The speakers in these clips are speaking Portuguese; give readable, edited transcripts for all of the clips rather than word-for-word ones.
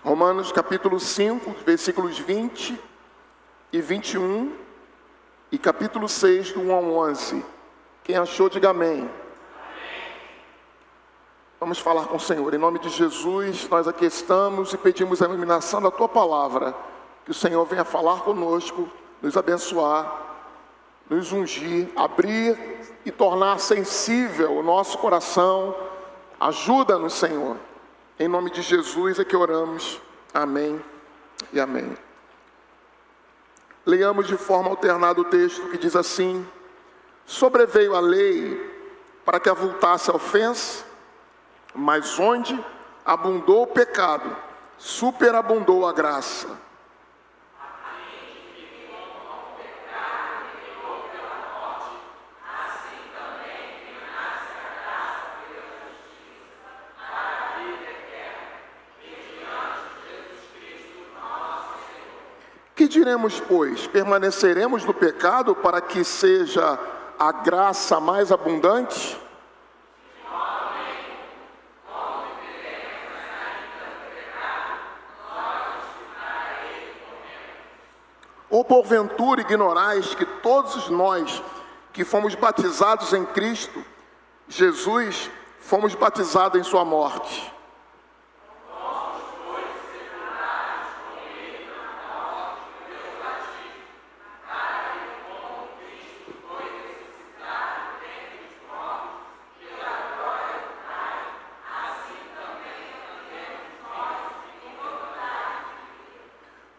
Romanos capítulo 5, versículos 20 e 21, e capítulo 6, do 1 ao 11. Quem achou, diga amém. Vamos falar com o Senhor. Em nome de Jesus, nós aqui estamos e pedimos a iluminação da Tua palavra. Que o Senhor venha falar conosco, nos abençoar, nos ungir, abrir e tornar sensível o nosso coração. Ajuda-nos, Senhor. Em nome de Jesus é que oramos. Amém e amém. Leiamos de forma alternada o texto que diz assim: sobreveio a lei para que avultasse a ofensa, mas onde abundou o pecado, superabundou a graça. Que diremos, pois? Permaneceremos no pecado para que seja a graça mais abundante? Ou porventura ignorais que todos nós que fomos batizados em Cristo Jesus, fomos batizados em sua morte?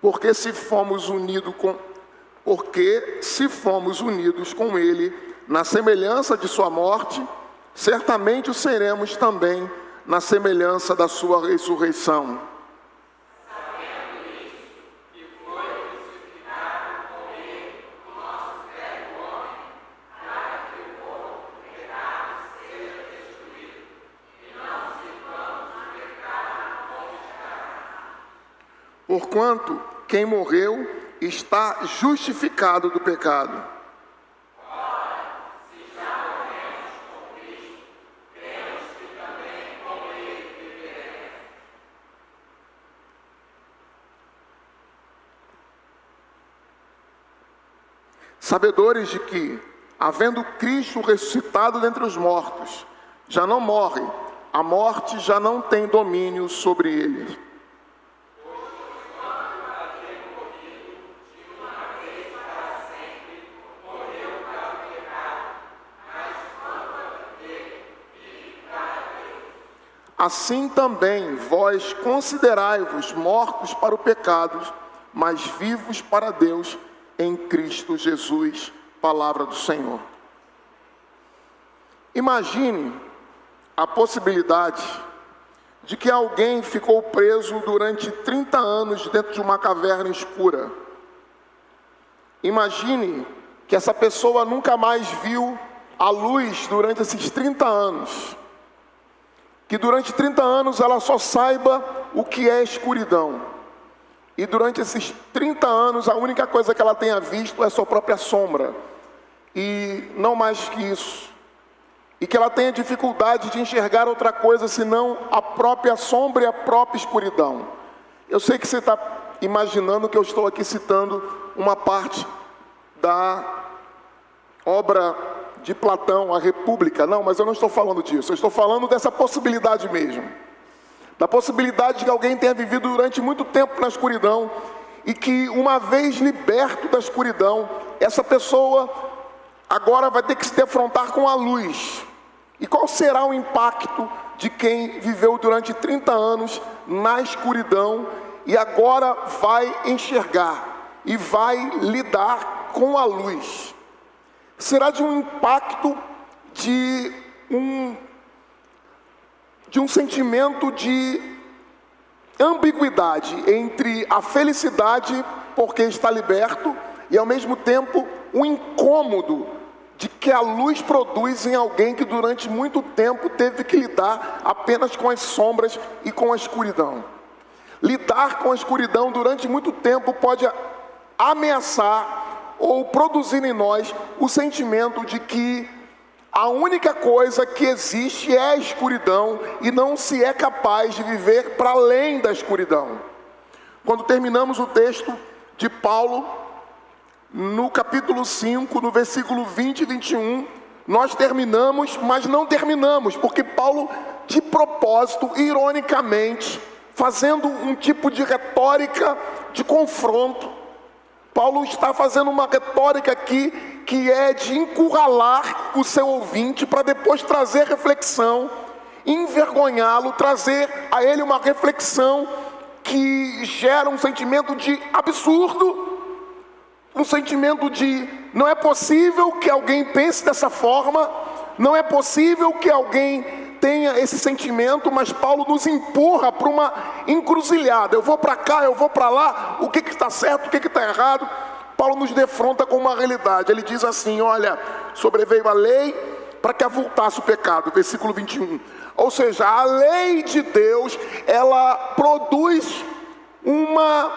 Porque se fomos unidos com Ele na semelhança de sua morte, certamente o seremos também na semelhança da sua ressurreição. Porquanto quem morreu está justificado do pecado. Se já morremos com Cristo, cremos que também com Ele viveremos. Sabedores de que, havendo Cristo ressuscitado dentre os mortos, já não morre, a morte já não tem domínio sobre ele. Assim também vós considerai-vos mortos para o pecado, mas vivos para Deus em Cristo Jesus. Palavra do Senhor. Imagine a possibilidade de que alguém ficou preso durante 30 anos dentro de uma caverna escura. Imagine que essa pessoa nunca mais viu a luz durante esses 30 anos. Que durante 30 anos ela só saiba o que é escuridão. E durante esses 30 anos a única coisa que ela tenha visto é a sua própria sombra. E não mais que isso. E que ela tenha dificuldade de enxergar outra coisa senão a própria sombra e a própria escuridão. Eu sei que você está imaginando que eu estou aqui citando uma parte da obra de Platão, a República. Não, mas eu não estou falando disso. Eu estou falando dessa possibilidade mesmo. Da possibilidade de que alguém tenha vivido durante muito tempo na escuridão e que, uma vez liberto da escuridão, essa pessoa agora vai ter que se defrontar com a luz. E qual será o impacto de quem viveu durante 30 anos na escuridão e agora vai enxergar e vai lidar com a luz? Será de um impacto de um sentimento de ambiguidade entre a felicidade porque está liberto e ao mesmo tempo o incômodo de que a luz produz em alguém que durante muito tempo teve que lidar apenas com as sombras e com a escuridão. Lidar com a escuridão durante muito tempo pode ameaçar ou produzir em nós o sentimento de que a única coisa que existe é a escuridão e não se é capaz de viver para além da escuridão. Quando terminamos o texto de Paulo, no capítulo 5, no versículo 20 e 21, nós terminamos, mas não terminamos, porque Paulo, de propósito, ironicamente, fazendo um tipo de retórica de confronto, Paulo está fazendo uma retórica aqui que é de encurralar o seu ouvinte para depois trazer reflexão, envergonhá-lo, trazer a ele uma reflexão que gera um sentimento de absurdo, um sentimento de não é possível que alguém pense dessa forma, não é possível que alguém tenha esse sentimento, mas Paulo nos empurra para uma encruzilhada. Eu vou para cá, eu vou para lá, o que está certo, o que está errado. Paulo nos defronta com uma realidade. Ele diz assim: olha, sobreveio a lei para que avultasse o pecado, versículo 21. Ou seja, a lei de Deus, ela produz uma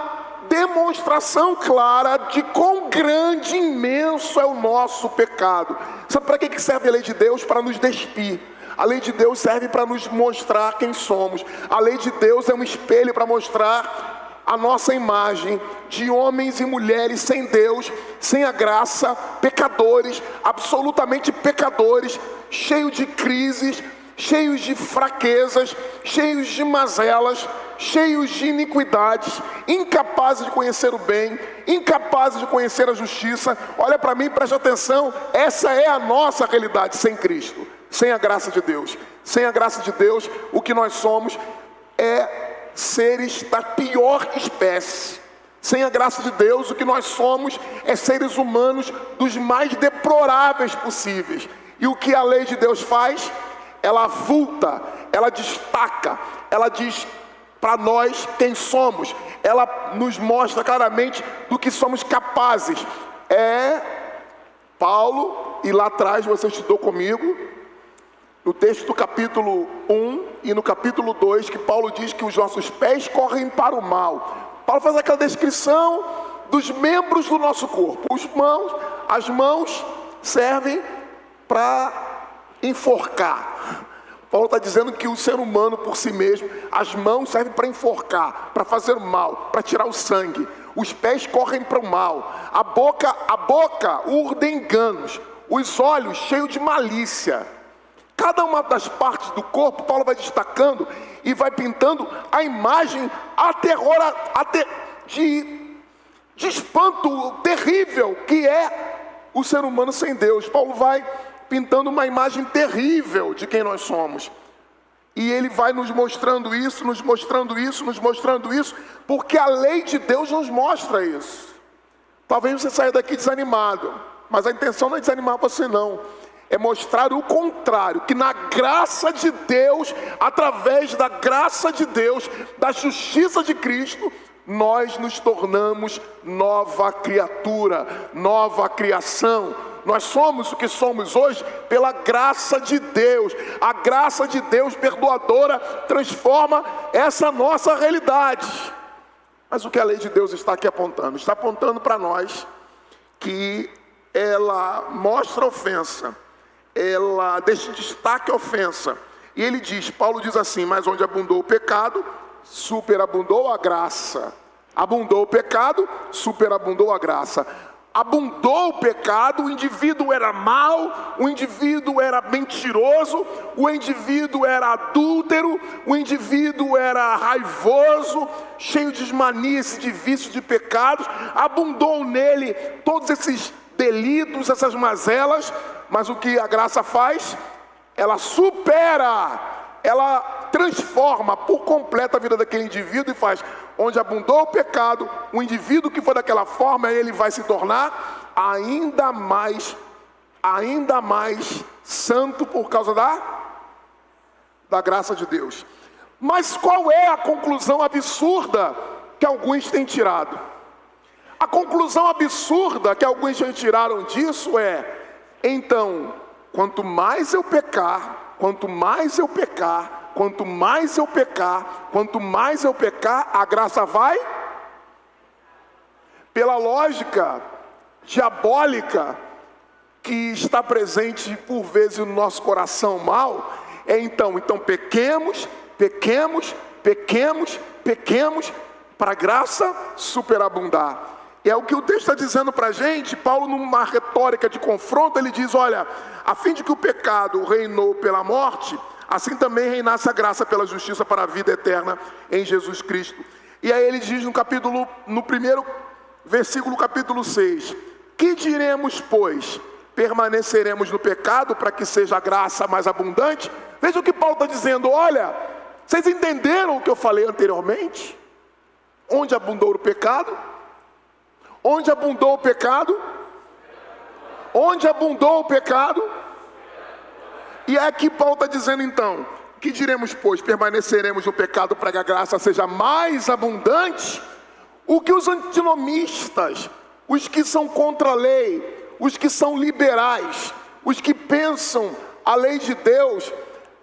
demonstração clara de quão grande, imenso é o nosso pecado. Sabe para que serve a lei de Deus? Para nos despir. A lei de Deus serve para nos mostrar quem somos. A lei de Deus é um espelho para mostrar a nossa imagem de homens e mulheres sem Deus, sem a graça, pecadores, absolutamente pecadores, cheios de crises, cheios de fraquezas, cheios de mazelas, cheios de iniquidades, incapazes de conhecer o bem, incapazes de conhecer a justiça. Olha para mim, preste atenção, essa é a nossa realidade sem Cristo, sem a graça de Deus. Sem a graça de Deus, o que nós somos é seres da pior espécie. Sem a graça de Deus, o que nós somos é seres humanos dos mais deploráveis possíveis. E o que a lei de Deus faz? Ela avulta, ela destaca, ela diz para nós quem somos, ela nos mostra claramente do que somos capazes. Paulo, e lá atrás você estudou comigo, no texto do capítulo 1 e no capítulo 2, que Paulo diz que os nossos pés correm para o mal. Paulo faz aquela descrição dos membros do nosso corpo. As mãos servem para enforcar. Paulo está dizendo que o ser humano por si mesmo, as mãos servem para enforcar, para fazer mal, para tirar o sangue. Os pés correm para o mal. A boca urde enganos. Os olhos cheios de malícia. Cada uma das partes do corpo, Paulo vai destacando e vai pintando a imagem de espanto terrível que é o ser humano sem Deus. Paulo vai pintando uma imagem terrível de quem nós somos. E ele vai nos mostrando isso, porque a lei de Deus nos mostra isso. Talvez você saia daqui desanimado, mas a intenção não é desanimar você não. É mostrar o contrário, que na graça de Deus, através da graça de Deus, da justiça de Cristo, nós nos tornamos nova criatura, nova criação. Nós somos o que somos hoje pela graça de Deus. A graça de Deus perdoadora transforma essa nossa realidade. Mas o que a lei de Deus está aqui apontando? Está apontando para nós que ela mostra ofensa, ela deixa em destaque a ofensa. E ele diz, Paulo diz assim: mas onde abundou o pecado, superabundou a graça. Abundou o pecado, superabundou a graça. Abundou o pecado, o indivíduo era mau, o indivíduo era mentiroso, o indivíduo era adúltero, o indivíduo era raivoso, cheio de manias, de vícios, de pecados. Abundou nele todos esses delitos, essas mazelas. Mas o que a graça faz? Ela supera, ela transforma por completo a vida daquele indivíduo e faz, onde abundou o pecado, o indivíduo que for daquela forma, ele vai se tornar ainda mais santo por causa da graça de Deus. Mas qual é a conclusão absurda que alguns têm tirado? A conclusão absurda que alguns já tiraram disso é: então, quanto mais eu pecar, a graça vai? Pela lógica diabólica que está presente por vezes no nosso coração mau, então pequemos, para a graça superabundar. E é o que o texto está dizendo para a gente. Paulo, numa retórica de confronto, ele diz: olha, a fim de que o pecado reinou pela morte, assim também reinasse a graça pela justiça para a vida eterna em Jesus Cristo. E aí ele diz no primeiro versículo, capítulo 6, que diremos, pois? Permaneceremos no pecado para que seja a graça mais abundante? Veja o que Paulo está dizendo. Olha, vocês entenderam o que eu falei anteriormente? Onde abundou o pecado? Onde abundou o pecado? Onde abundou o pecado? E é aqui Paulo está dizendo então: que diremos, pois? Permaneceremos no pecado para que a graça seja mais abundante? O que os antinomistas, os que são contra a lei, os que são liberais, os que pensam a lei de Deus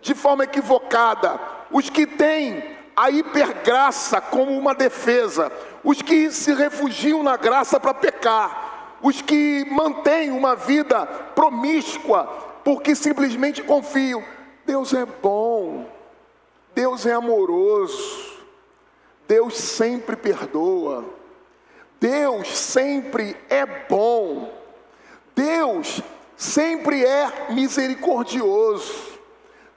de forma equivocada, os que têm a hipergraça como uma defesa, os que se refugiam na graça para pecar, os que mantêm uma vida promíscua porque simplesmente confiam. Deus é bom, Deus é amoroso, Deus sempre perdoa, Deus sempre é bom, Deus sempre é misericordioso,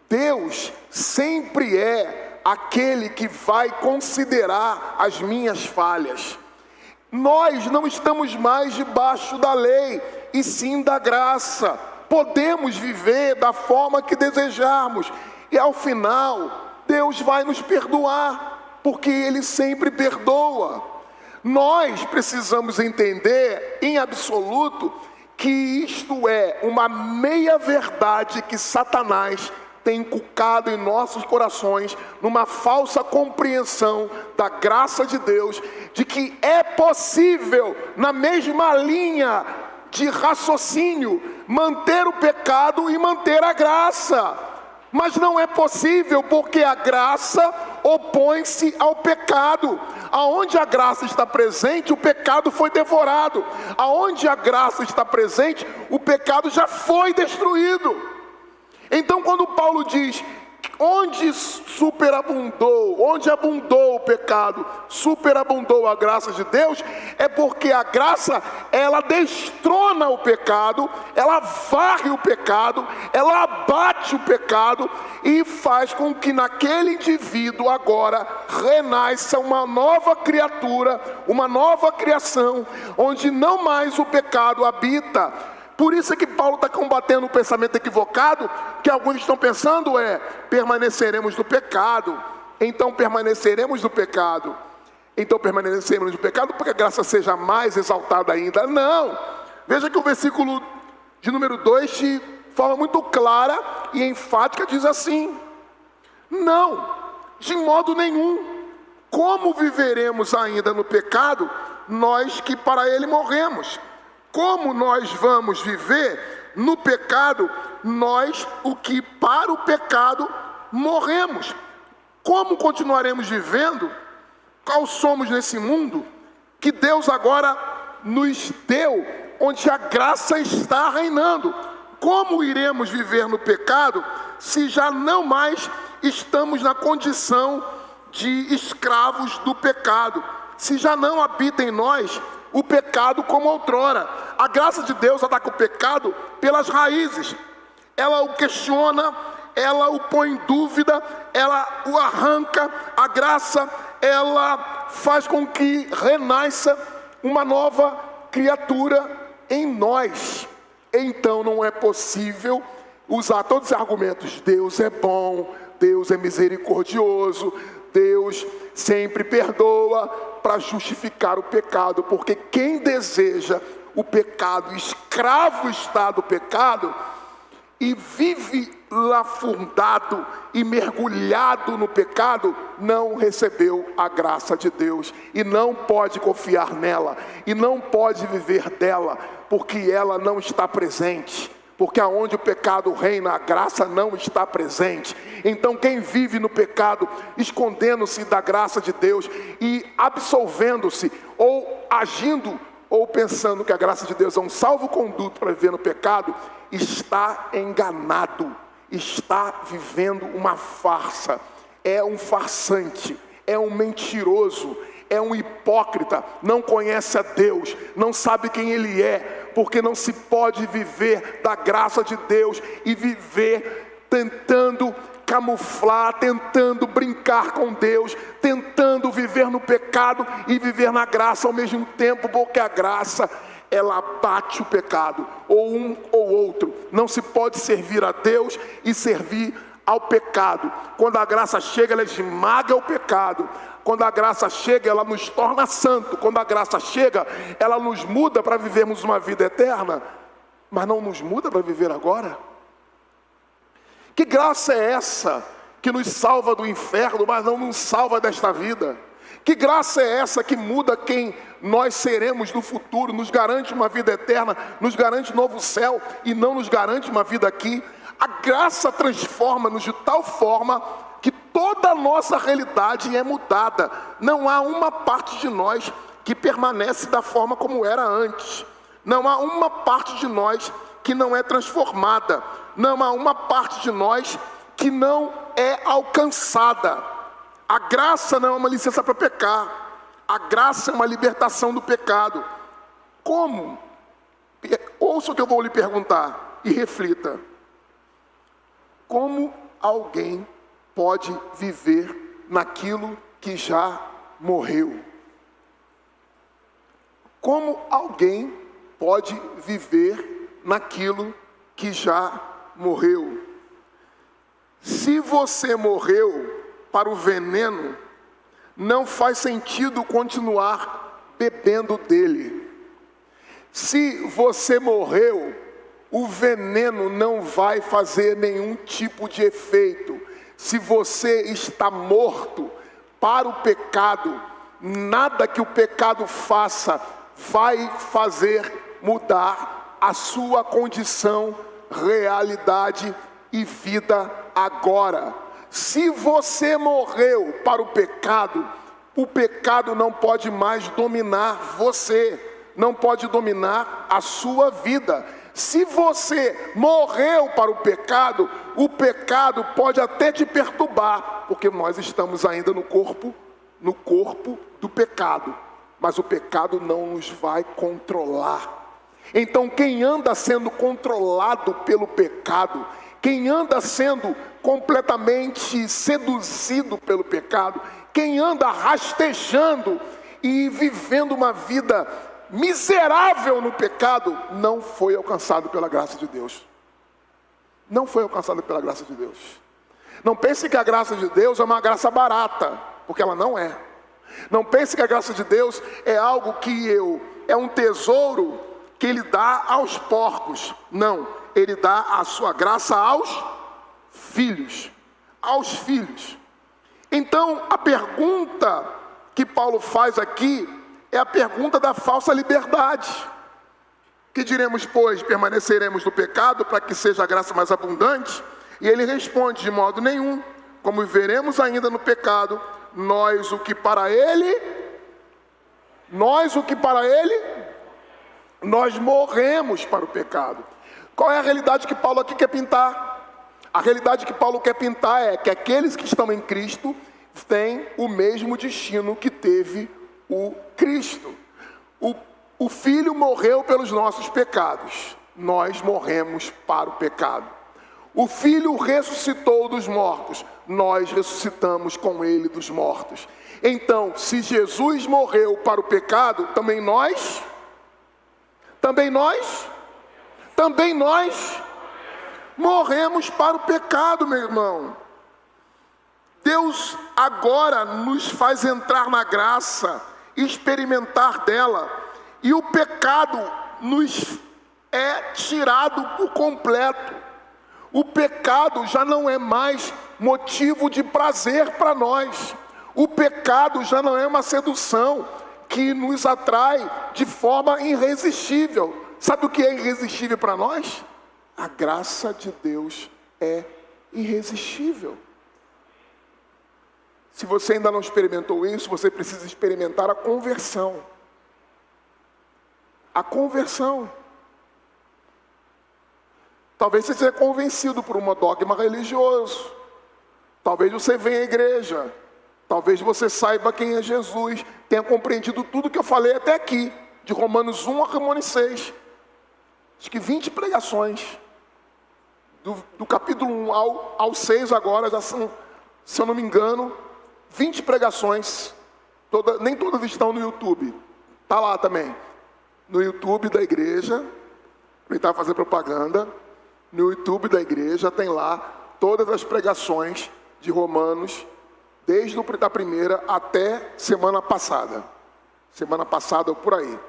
Deus sempre é aquele que vai considerar as minhas falhas. Nós não estamos mais debaixo da lei, e sim da graça. Podemos viver da forma que desejarmos, e ao final Deus vai nos perdoar, porque Ele sempre perdoa. Nós precisamos entender em absoluto que isto é uma meia-verdade que Satanás tem inculcado em nossos corações, numa falsa compreensão da graça de Deus, de que é possível, na mesma linha de raciocínio, manter o pecado e manter a graça. Mas não é possível, porque a graça opõe-se ao pecado. Aonde a graça está presente, o pecado foi devorado. Aonde a graça está presente, o pecado já foi destruído. Então, quando Paulo diz: onde superabundou, onde abundou o pecado, superabundou a graça de Deus, é porque a graça, ela destrona o pecado, ela varre o pecado, ela abate o pecado e faz com que naquele indivíduo agora renasça uma nova criatura, uma nova criação, onde não mais o pecado habita. Por isso é que Paulo está combatendo o pensamento equivocado, que alguns estão pensando permaneceremos no pecado, então permaneceremos no pecado, então permaneceremos no pecado porque a graça seja mais exaltada ainda. Não, veja que o versículo de número 2, de forma muito clara e enfática, diz assim: não, de modo nenhum. Como viveremos ainda no pecado, nós que para ele morremos? Como nós vamos viver no pecado, nós, o que para o pecado morremos? Como continuaremos vivendo? Qual somos nesse mundo que Deus agora nos deu, onde a graça está reinando? Como iremos viver no pecado, se já não mais estamos na condição de escravos do pecado? Se já não habita em nós o pecado como outrora. A graça de Deus ataca o pecado pelas raízes. Ela o questiona, ela o põe em dúvida, ela o arranca. A graça, ela faz com que renasça uma nova criatura em nós. Então não é possível usar todos os argumentos: Deus é bom, Deus é misericordioso, Deus sempre perdoa, para justificar o pecado, porque quem deseja o pecado, escravo está do pecado, e vive lafundado e mergulhado no pecado, não recebeu a graça de Deus, e não pode confiar nela, e não pode viver dela, porque ela não está presente. Porque aonde o pecado reina, a graça não está presente. Então quem vive no pecado, escondendo-se da graça de Deus e absolvendo-se, ou agindo, ou pensando que a graça de Deus é um salvo-conduto para viver no pecado, está enganado, está vivendo uma farsa, é um farsante, é um mentiroso, é um hipócrita, não conhece a Deus, não sabe quem Ele é, porque não se pode viver da graça de Deus e viver tentando camuflar, tentando brincar com Deus, tentando viver no pecado e viver na graça ao mesmo tempo, porque a graça, ela bate o pecado, ou um ou outro. Não se pode servir a Deus e servir ao pecado. Quando a graça chega, ela esmaga o pecado. Quando a graça chega, ela nos torna santo. Quando a graça chega, ela nos muda para vivermos uma vida eterna, mas não nos muda para viver agora. Que graça é essa que nos salva do inferno, mas não nos salva desta vida? Que graça é essa que muda quem nós seremos no futuro, nos garante uma vida eterna, nos garante novo céu e não nos garante uma vida aqui? A graça transforma-nos de tal forma que toda a nossa realidade é mudada. Não há uma parte de nós que permanece da forma como era antes. Não há uma parte de nós que não é transformada. Não há uma parte de nós que não é alcançada. A graça não é uma licença para pecar. A graça é uma libertação do pecado. Como? Ouça o que eu vou lhe perguntar e reflita. Como alguém pode viver naquilo que já morreu? Como alguém pode viver naquilo que já morreu? Se você morreu para o veneno, não faz sentido continuar bebendo dele. Se você morreu, o veneno não vai fazer nenhum tipo de efeito. Se você está morto para o pecado, nada que o pecado faça vai fazer mudar a sua condição, realidade e vida agora. Se você morreu para o pecado não pode mais dominar você, não pode dominar a sua vida. Se você morreu para o pecado pode até te perturbar, porque nós estamos ainda no corpo do pecado, mas o pecado não nos vai controlar. Então quem anda sendo controlado pelo pecado, quem anda sendo completamente seduzido pelo pecado, quem anda rastejando e vivendo uma vida miserável no pecado, não foi alcançado pela graça de Deus. Não foi alcançado pela graça de Deus. Não pense que a graça de Deus é uma graça barata, porque ela não é. Não pense que a graça de Deus é algo é um tesouro que Ele dá aos porcos. Não, Ele dá a sua graça aos filhos. Aos filhos. Então, a pergunta que Paulo faz aqui é a pergunta da falsa liberdade. Que diremos, pois, permaneceremos no pecado para que seja a graça mais abundante? E ele responde, de modo nenhum. Como viveremos ainda no pecado, nós o que para ele, nós morremos para o pecado. Qual é a realidade que Paulo aqui quer pintar? A realidade que Paulo quer pintar é que aqueles que estão em Cristo têm o mesmo destino que teve o Cristo. O Filho morreu pelos nossos pecados. Nós morremos para o pecado. O Filho ressuscitou dos mortos. Nós ressuscitamos com Ele dos mortos. Então, se Jesus morreu para o pecado, também nós morremos para o pecado, meu irmão. Deus agora nos faz entrar na graça, experimentar dela, e o pecado nos é tirado por completo. O pecado já não é mais motivo de prazer para nós. O pecado já não é uma sedução que nos atrai de forma irresistível. Sabe o que é irresistível para nós? A graça de Deus é irresistível. Se você ainda não experimentou isso, você precisa experimentar a conversão. A conversão. Talvez você seja convencido por um dogma religioso. Talvez você venha à igreja. Talvez você saiba quem é Jesus, tenha compreendido tudo que eu falei até aqui, de Romanos 1 a Romanos 6. Acho que 20 pregações. Do capítulo 1 ao 6 agora, já são, se eu não me engano, 20 pregações. Nem todas estão no YouTube. Está lá também. No YouTube da igreja, aproveitar para fazer propaganda. No YouTube da igreja tem lá todas as pregações de Romanos, desde a primeira até semana passada. Semana passada ou por aí.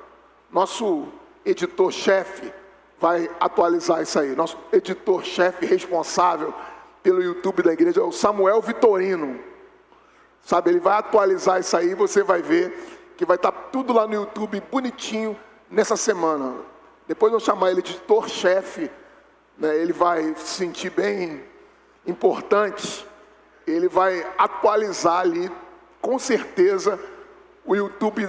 Nosso editor-chefe vai atualizar isso aí. Nosso editor-chefe responsável pelo YouTube da igreja é o Samuel Vitorino. Sabe, ele vai atualizar isso aí, você vai ver que vai estar tudo lá no YouTube bonitinho nessa semana. Depois eu vou chamar ele de editor-chefe, né? Ele vai se sentir bem importante. Ele vai atualizar ali, com certeza, o YouTube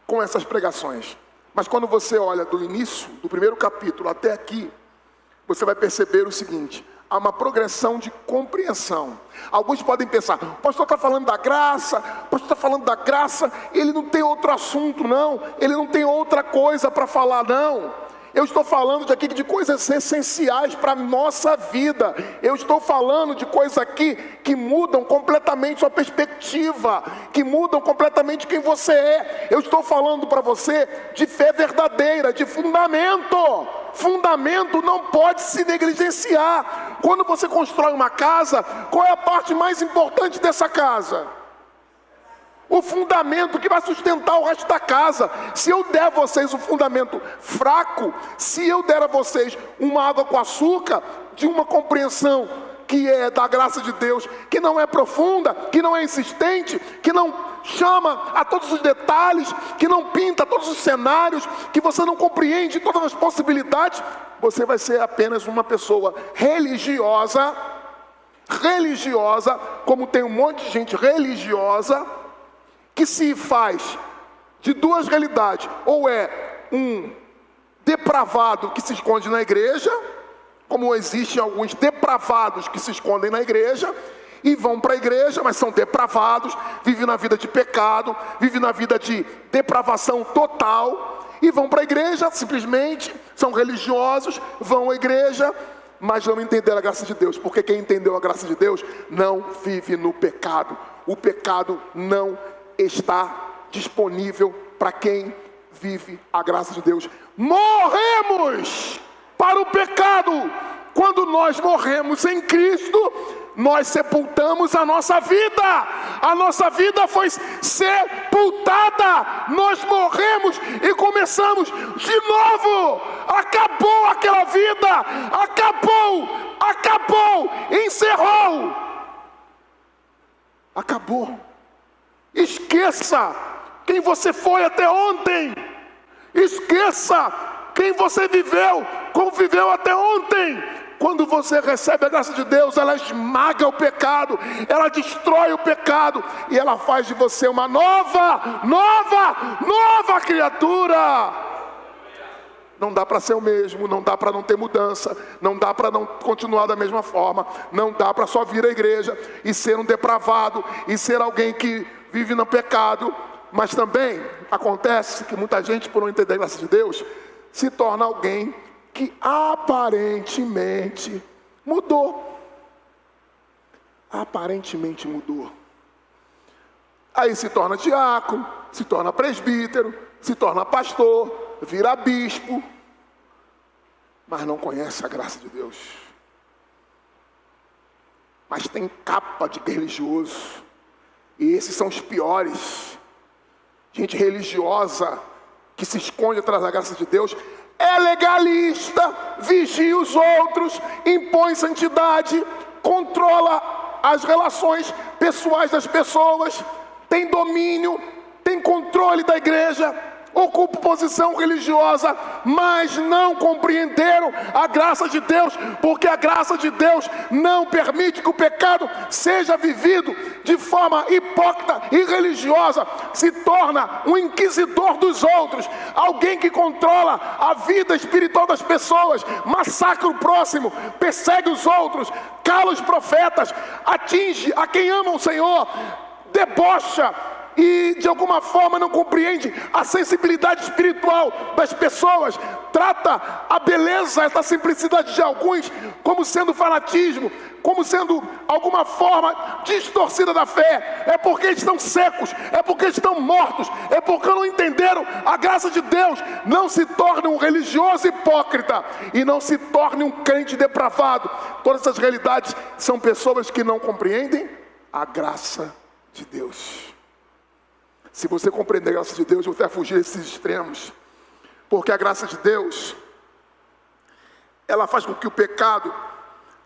com essas pregações. Mas quando você olha do início, do primeiro capítulo até aqui, você vai perceber o seguinte: há uma progressão de compreensão. Alguns podem pensar, o pastor está falando da graça, o pastor está falando da graça, ele não tem outro assunto não, ele não tem outra coisa para falar não. Eu estou falando aqui de coisas essenciais para a nossa vida. Eu estou falando de coisas aqui que mudam completamente sua perspectiva, que mudam completamente quem você é. Eu estou falando para você de fé verdadeira, de fundamento. Fundamento não pode se negligenciar. Quando você constrói uma casa, qual é a parte mais importante dessa casa? O fundamento que vai sustentar o resto da casa. Se eu der a vocês um fundamento fraco, se eu der a vocês uma água com açúcar, de uma compreensão que é da graça de Deus, que não é profunda, que não é insistente, que não chama a todos os detalhes, que não pinta todos os cenários, que você não compreende todas as possibilidades, você vai ser apenas uma pessoa religiosa, como tem um monte de gente religiosa, que se faz de duas realidades: ou é um depravado que se esconde na igreja, como existem alguns depravados que se escondem na igreja, e vão para a igreja, mas são depravados, vivem na vida de pecado, vivem na vida de depravação total, e vão para a igreja, simplesmente, são religiosos, vão à igreja, mas não entenderam a graça de Deus, porque quem entendeu a graça de Deus não vive no pecado. O pecado não está disponível para quem vive a graça de Deus. Morremos para o pecado. Quando nós morremos em Cristo, nós sepultamos a nossa vida. A nossa vida foi sepultada. Nós morremos e começamos de novo. Acabou aquela vida. Acabou. Encerrou. Acabou. Esqueça quem você foi até ontem. Esqueça quem você conviveu até ontem. Quando você recebe a graça de Deus, ela esmaga o pecado, ela destrói o pecado e ela faz de você uma nova criatura. Não dá para ser o mesmo, não dá para não ter mudança, não dá para não continuar da mesma forma, não dá para só vir à igreja e ser um depravado e ser alguém que vive no pecado. Mas também acontece que muita gente, por não entender a graça de Deus, se torna alguém que aparentemente mudou. Aparentemente mudou. Aí se torna diácono, se torna presbítero, se torna pastor, vira bispo, mas não conhece a graça de Deus. Mas tem capa de religioso. E esses são os piores. Gente religiosa que se esconde atrás da graça de Deus, é legalista, vigia os outros, impõe santidade, controla as relações pessoais das pessoas, tem domínio, tem controle da igreja, ocupa posição religiosa, mas não compreenderam a graça de Deus, porque a graça de Deus não permite que o pecado seja vivido de forma hipócrita e religiosa. Se torna um inquisidor dos outros, alguém que controla a vida espiritual das pessoas, massacra o próximo, persegue os outros, cala os profetas, atinge a quem ama o Senhor, debocha e de alguma forma não compreende a sensibilidade espiritual das pessoas, trata a beleza, essa simplicidade de alguns como sendo fanatismo, como sendo alguma forma distorcida da fé. É porque estão secos, é porque estão mortos, é porque não entenderam a graça de Deus. Não se torne um religioso hipócrita e não se torne um crente depravado. Todas essas realidades são pessoas que não compreendem a graça de Deus. Se você compreender a graça de Deus, você vai fugir desses extremos. Porque a graça de Deus, ela faz com que o pecado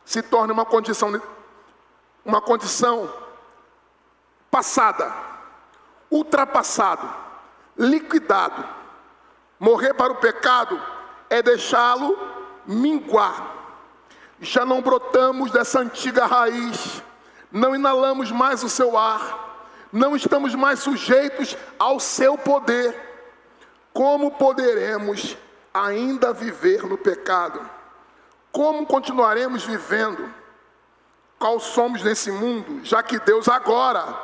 se torne uma condição passada, ultrapassado, liquidado. Morrer para o pecado é deixá-lo minguar. Já não brotamos dessa antiga raiz, não inalamos mais o seu ar, não estamos mais sujeitos ao seu poder. Como poderemos ainda viver no pecado? Como continuaremos vivendo? Qual somos nesse mundo? Já que Deus agora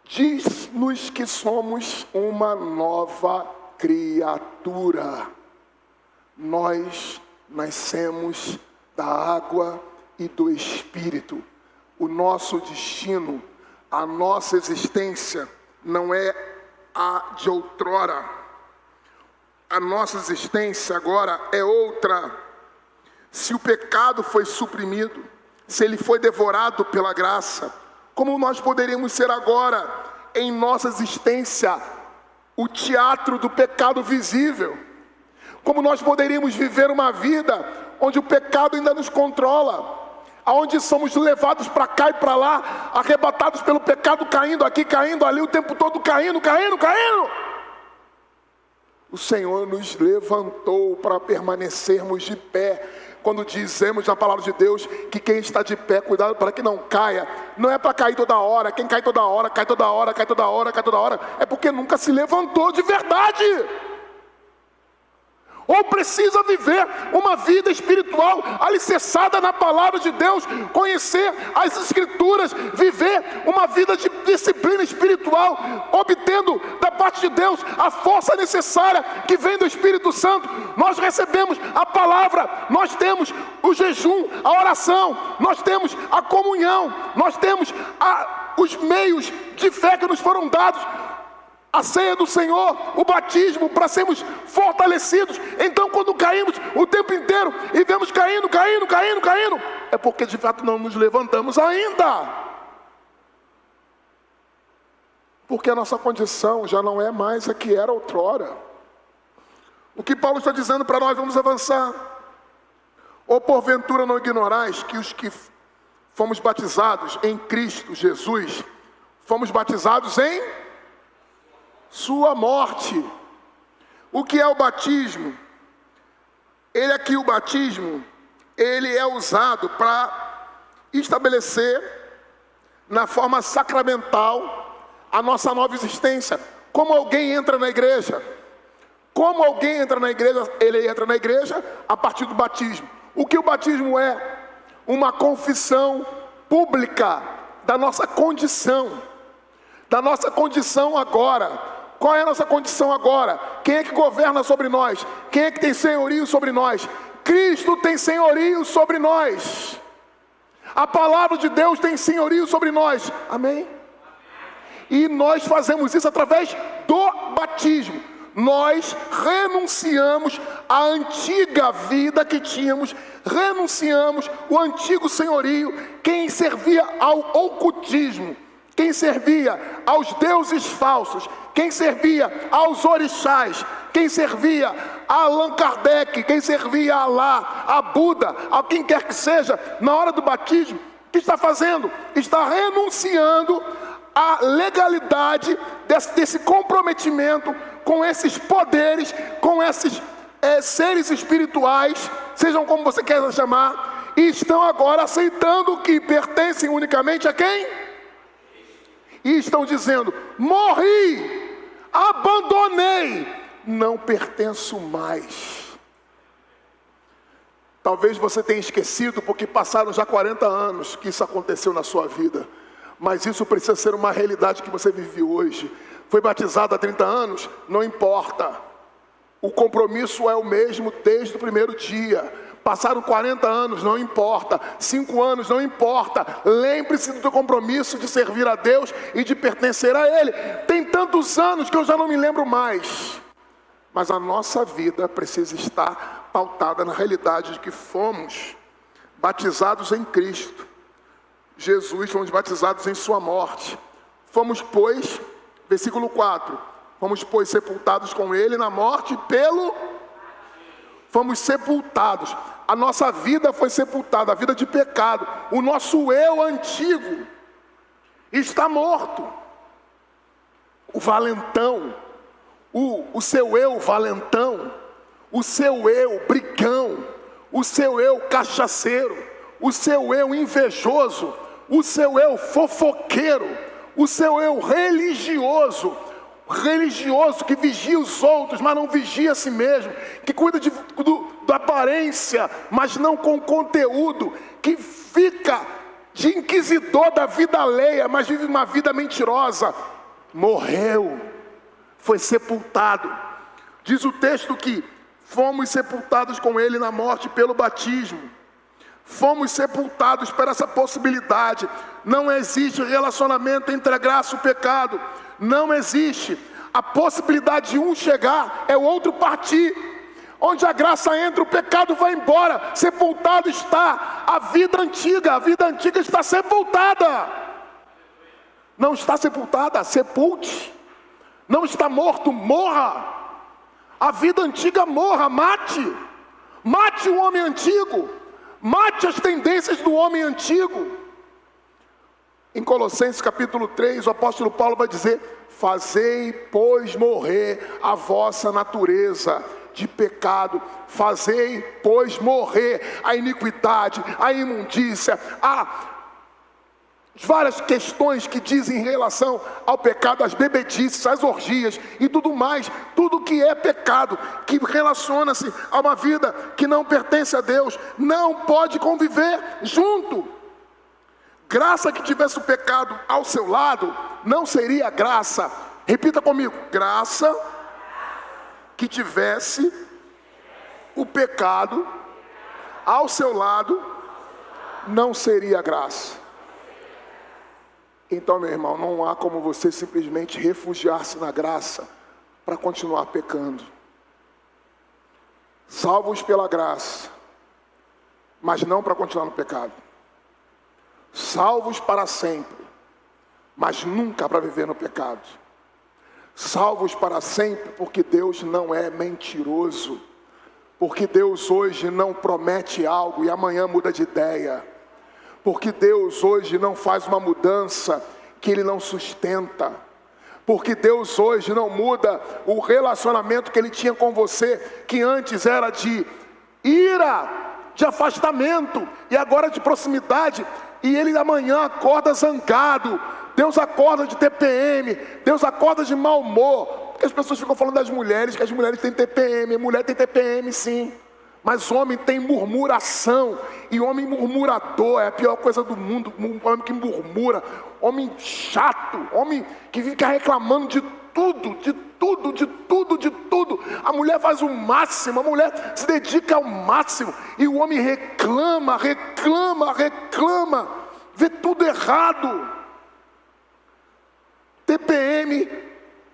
diz-nos que somos uma nova criatura. Nós nascemos da água e do Espírito. O nosso destino, a nossa existência não é a de outrora. A nossa existência agora é outra. Se o pecado foi suprimido, se ele foi devorado pela graça, como nós poderíamos ser agora, em nossa existência, o teatro do pecado visível? Como nós poderíamos viver uma vida onde o pecado ainda nos controla, aonde somos levados para cá e para lá, arrebatados pelo pecado, caindo aqui, caindo ali, o tempo todo caindo. O Senhor nos levantou para permanecermos de pé. Quando dizemos na palavra de Deus que quem está de pé, cuidado para que não caia, não é para cair toda hora. Quem cai toda hora, cai toda hora, cai toda hora, cai toda hora, é porque nunca se levantou de verdade. Ou precisa viver uma vida espiritual alicerçada na palavra de Deus, conhecer as Escrituras, viver uma vida de disciplina espiritual, obtendo da parte de Deus a força necessária que vem do Espírito Santo. Nós recebemos a palavra, nós temos o jejum, a oração, nós temos a comunhão, nós temos os meios de fé que nos foram dados, a ceia do Senhor, o batismo, para sermos fortalecidos. Então quando caímos o tempo inteiro e vemos caindo, é porque de fato não nos levantamos ainda. Porque a nossa condição já não é mais a que era outrora. O que Paulo está dizendo para nós, vamos avançar. Ou porventura não ignorais que os que fomos batizados em Cristo Jesus, fomos batizados em sua morte. O que é o batismo? O batismo, ele é usado para estabelecer na forma sacramental a nossa nova existência. Como alguém entra na igreja? Ele entra na igreja a partir do batismo. O que o batismo é? Uma confissão pública da nossa condição agora. Qual é a nossa condição agora? Quem é que governa sobre nós? Quem é que tem senhorio sobre nós? Cristo tem senhorio sobre nós. A palavra de Deus tem senhorio sobre nós. Amém? E nós fazemos isso através do batismo. Nós renunciamos à antiga vida que tínhamos, renunciamos o antigo senhorio, quem servia ao ocultismo, quem servia aos deuses falsos, quem servia aos orixás, quem servia a Allan Kardec, quem servia a Alá, a Buda, a quem quer que seja, na hora do batismo, o que está fazendo? Está renunciando à legalidade desse comprometimento com esses poderes, com esses seres espirituais, sejam como você quer chamar, e estão agora aceitando que pertencem unicamente a quem? E estão dizendo: morri, abandonei, não pertenço mais. Talvez você tenha esquecido, porque passaram já 40 anos que isso aconteceu na sua vida. mas isso precisa ser uma realidade que você vive hoje. Foi batizado há 30 anos? Não importa. O compromisso é o mesmo desde o primeiro dia. Passaram 40 anos, não importa. 5 anos, não importa. Lembre-se do teu compromisso de servir a Deus e de pertencer a Ele. Tem tantos anos que eu já não me lembro mais. Mas a nossa vida precisa estar pautada na realidade de que fomos batizados em Cristo. Jesus, fomos batizados em sua morte. Fomos, pois, versículo 4, fomos, pois, sepultados com Ele na morte fomos sepultados. A nossa vida foi sepultada, a vida de pecado. O nosso eu antigo está morto. O valentão, o seu eu valentão, o seu eu brigão, o seu eu cachaceiro, o seu eu invejoso, o seu eu fofoqueiro, o seu eu religioso que vigia os outros, mas não vigia a si mesmo, que cuida da aparência, mas não com conteúdo, que fica de inquisidor da vida alheia, mas vive uma vida mentirosa, morreu, foi sepultado. Diz o texto que fomos sepultados com Ele na morte pelo batismo. Fomos sepultados para essa possibilidade. Não existe relacionamento entre a graça e o pecado. Não existe. A possibilidade de um chegar é o outro partir. Onde a graça entra, o pecado vai embora. Sepultado está a vida antiga. A vida antiga está sepultada. Não está sepultada, sepulte. Não está morto, morra. A vida antiga morra, mate. Mate o homem antigo. Mate as tendências do homem antigo. Em Colossenses capítulo 3, o apóstolo Paulo vai dizer: fazei, pois, morrer a vossa natureza de pecado. Fazei, pois, morrer a iniquidade, a imundícia, várias questões que dizem em relação ao pecado, as bebedices, as orgias e tudo mais, tudo que é pecado, que relaciona-se a uma vida que não pertence a Deus, não pode conviver junto. Graça que tivesse o pecado ao seu lado, não seria graça. Repita comigo: graça que tivesse o pecado ao seu lado, não seria graça. Então, meu irmão, não há como você simplesmente refugiar-se na graça para continuar pecando. Salvos pela graça, mas não para continuar no pecado. Salvos para sempre, mas nunca para viver no pecado. Salvos para sempre porque Deus não é mentiroso. Porque Deus hoje não promete algo e amanhã muda de ideia. Porque Deus hoje não faz uma mudança que Ele não sustenta. Porque Deus hoje não muda o relacionamento que Ele tinha com você, que antes era de ira, de afastamento, e agora de proximidade. E Ele amanhã acorda zangado. Deus acorda de TPM. Deus acorda de mau humor. Porque as pessoas ficam falando das mulheres, que as mulheres têm TPM. Mulher tem TPM sim, mas homem tem murmuração, e homem murmurador é a pior coisa do mundo. Homem que murmura, homem chato, homem que fica reclamando de tudo, de tudo, de tudo, de tudo. A mulher faz o máximo, a mulher se dedica ao máximo, e o homem reclama, vê tudo errado. TPM,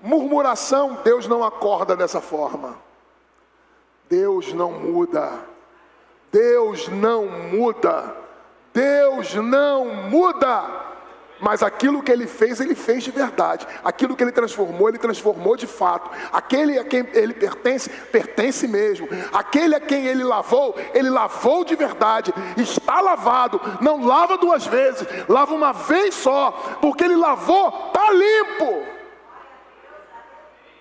murmuração. Deus não acorda dessa forma. Deus não muda. Deus não muda. Deus não muda. Mas aquilo que Ele fez de verdade. Aquilo que Ele transformou de fato. Aquele a quem Ele pertence, pertence mesmo. Aquele a quem Ele lavou de verdade. Está lavado. Não lava duas vezes, lava uma vez só. Porque Ele lavou, está limpo.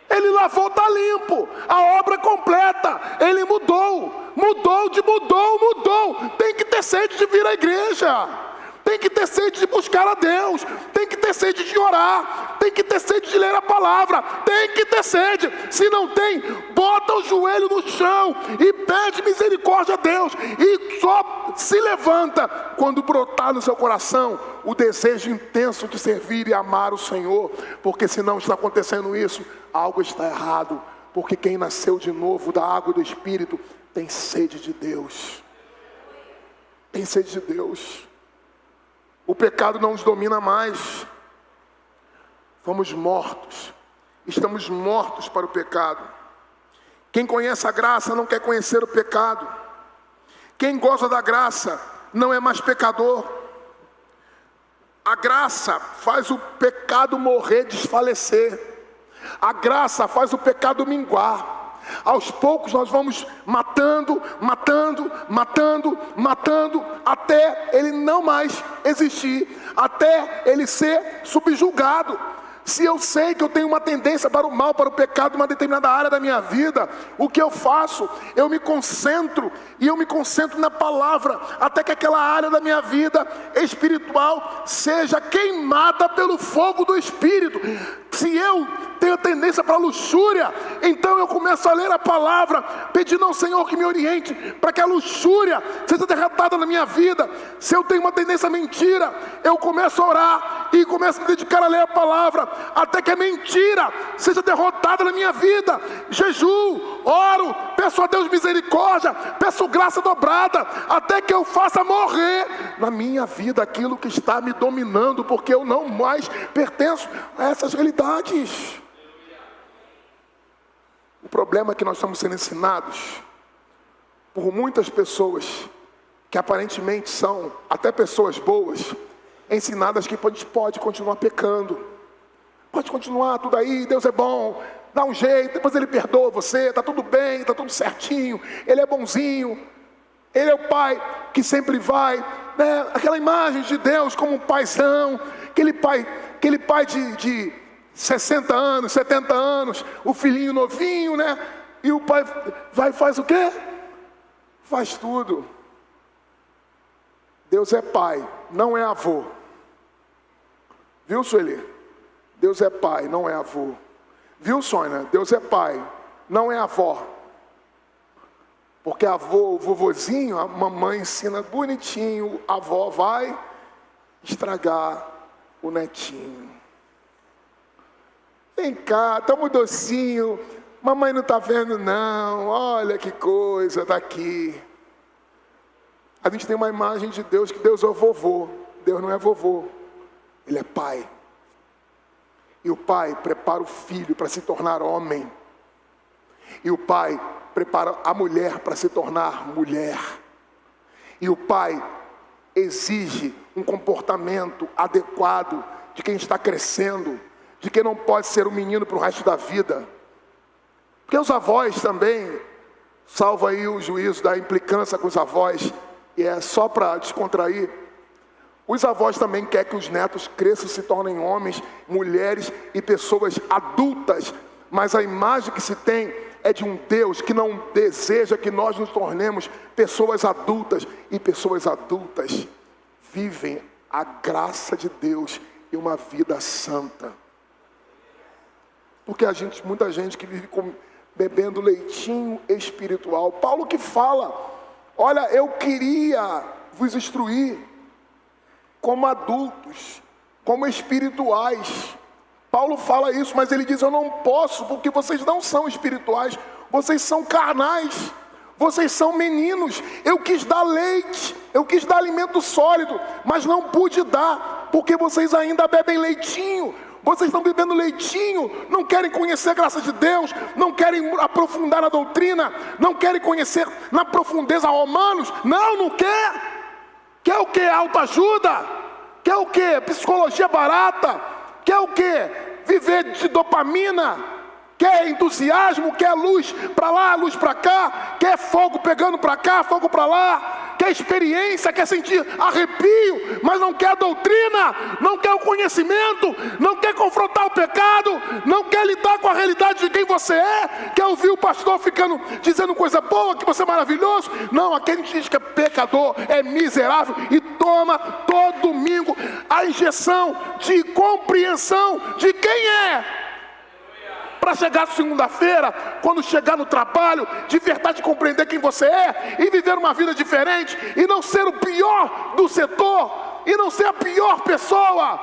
Ele lavou, está limpo. A obra completa. Ele mudou. Tem que ter sede de vir à igreja. Tem que ter sede de buscar a Deus. Tem que ter sede de orar, tem que ter sede de ler a palavra, tem que ter sede. Se não tem, bota o joelho no chão e pede misericórdia a Deus, e só se levanta quando brotar no seu coração o desejo intenso de servir e amar o Senhor, porque se não está acontecendo isso, algo está errado, porque quem nasceu de novo da água e do Espírito tem sede de Deus, tem sede de Deus. O pecado não nos domina mais, fomos mortos, estamos mortos para o pecado. Quem conhece a graça não quer conhecer o pecado, quem goza da graça não é mais pecador. A graça faz o pecado morrer, desfalecer. A graça faz o pecado minguar. Aos poucos nós vamos matando, até ele não mais existir, até ele ser subjugado. Se eu sei que eu tenho uma tendência para o mal, para o pecado, em uma determinada área da minha vida, o que eu faço? Eu me concentro, e eu me concentro na palavra, até que aquela área da minha vida espiritual seja queimada pelo fogo do Espírito. Se eu tenho tendência para a luxúria, então eu começo a ler a palavra, pedindo ao Senhor que me oriente, para que a luxúria seja derrotada na minha vida. Se eu tenho uma tendência à mentira, eu começo a orar, e começo a me dedicar a ler a palavra, até que a mentira seja derrotada na minha vida. Jejuo, oro, peço a Deus misericórdia, peço graça dobrada, até que eu faça morrer na minha vida aquilo que está me dominando, porque eu não mais pertenço a essas realidades. O problema é que nós estamos sendo ensinados por muitas pessoas, que aparentemente são até pessoas boas, ensinadas que a gente pode continuar pecando, pode continuar tudo aí, Deus é bom, dá um jeito, depois Ele perdoa você, está tudo bem, está tudo certinho, Ele é bonzinho, Ele é o Pai que sempre vai, né? Aquela imagem de Deus como um paizão, aquele pai de 60 anos, 70 anos, o filhinho novinho, né? E o pai vai e faz o quê? Faz tudo. Deus é pai, não é avô. Viu, Sueli? Deus é pai, não é avô. Viu, Sônia? Deus é pai, não é avó. Porque avô, vovozinho, a mamãe ensina bonitinho, a avó vai estragar o netinho. Vem cá, toma um docinho, mamãe não está vendo não, olha que coisa, está aqui. A gente tem uma imagem de Deus, que Deus é o vovô. Deus não é vovô, Ele é pai. E o pai prepara o filho para se tornar homem. E o pai prepara a mulher para se tornar mulher. E o pai exige um comportamento adequado de quem está crescendo, de quem não pode ser um menino para o resto da vida. Porque os avós também, salvo aí o juízo da implicância com os avós, e é só para descontrair, os avós também querem que os netos cresçam, se tornem homens, mulheres e pessoas adultas, mas a imagem que se tem é de um Deus que não deseja que nós nos tornemos pessoas adultas, e pessoas adultas vivem a graça de Deus e uma vida santa. Porque muita gente que vive bebendo leitinho espiritual. Paulo que fala, olha, eu queria vos instruir como adultos, como espirituais. Paulo fala isso, mas ele diz, eu não posso, porque vocês não são espirituais, vocês são carnais, vocês são meninos. Eu quis dar leite, eu quis dar alimento sólido, mas não pude dar, porque vocês ainda bebem leitinho. Vocês estão bebendo leitinho, não querem conhecer a graça de Deus, não querem aprofundar na doutrina, não querem conhecer na profundeza Romanos. Não quer. Quer o que? Autoajuda? Quer o que? Psicologia barata? Quer o que? Viver de dopamina? quer entusiasmo, quer luz para lá, luz para cá, quer fogo pegando para cá, fogo para lá, quer experiência, quer sentir arrepio, mas não quer a doutrina, não quer o conhecimento, não quer confrontar o pecado, não quer lidar com a realidade de quem você é, quer ouvir o pastor ficando dizendo coisa boa, que você é maravilhoso. Não, aquele que diz que é pecador, é miserável e toma todo domingo a injeção de compreensão de quem é. Para chegar segunda-feira, quando chegar no trabalho, de verdade compreender quem você é e viver uma vida diferente e não ser o pior do setor e não ser a pior pessoa,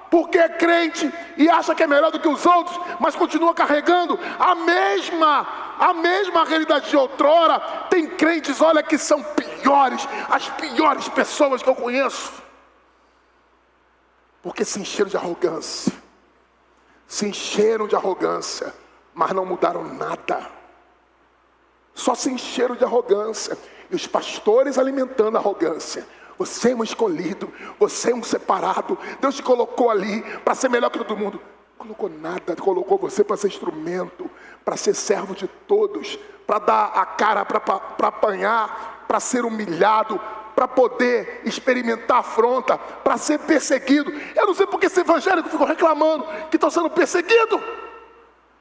porque é crente e acha que é melhor do que os outros, mas continua carregando a mesma realidade de outrora. Tem crentes, olha, que são piores, as piores pessoas que eu conheço, porque se encheram de arrogância. Se encheram de arrogância, mas não mudaram nada. Só se encheram de arrogância. E os pastores alimentando a arrogância. Você é um escolhido, você é um separado. Deus te colocou ali para ser melhor que todo mundo. Não colocou nada, colocou você para ser instrumento, para ser servo de todos, para dar a cara, para apanhar, para ser humilhado, para poder experimentar afronta, para ser perseguido. Eu não sei porque esse evangélico ficou reclamando que estão sendo perseguidos.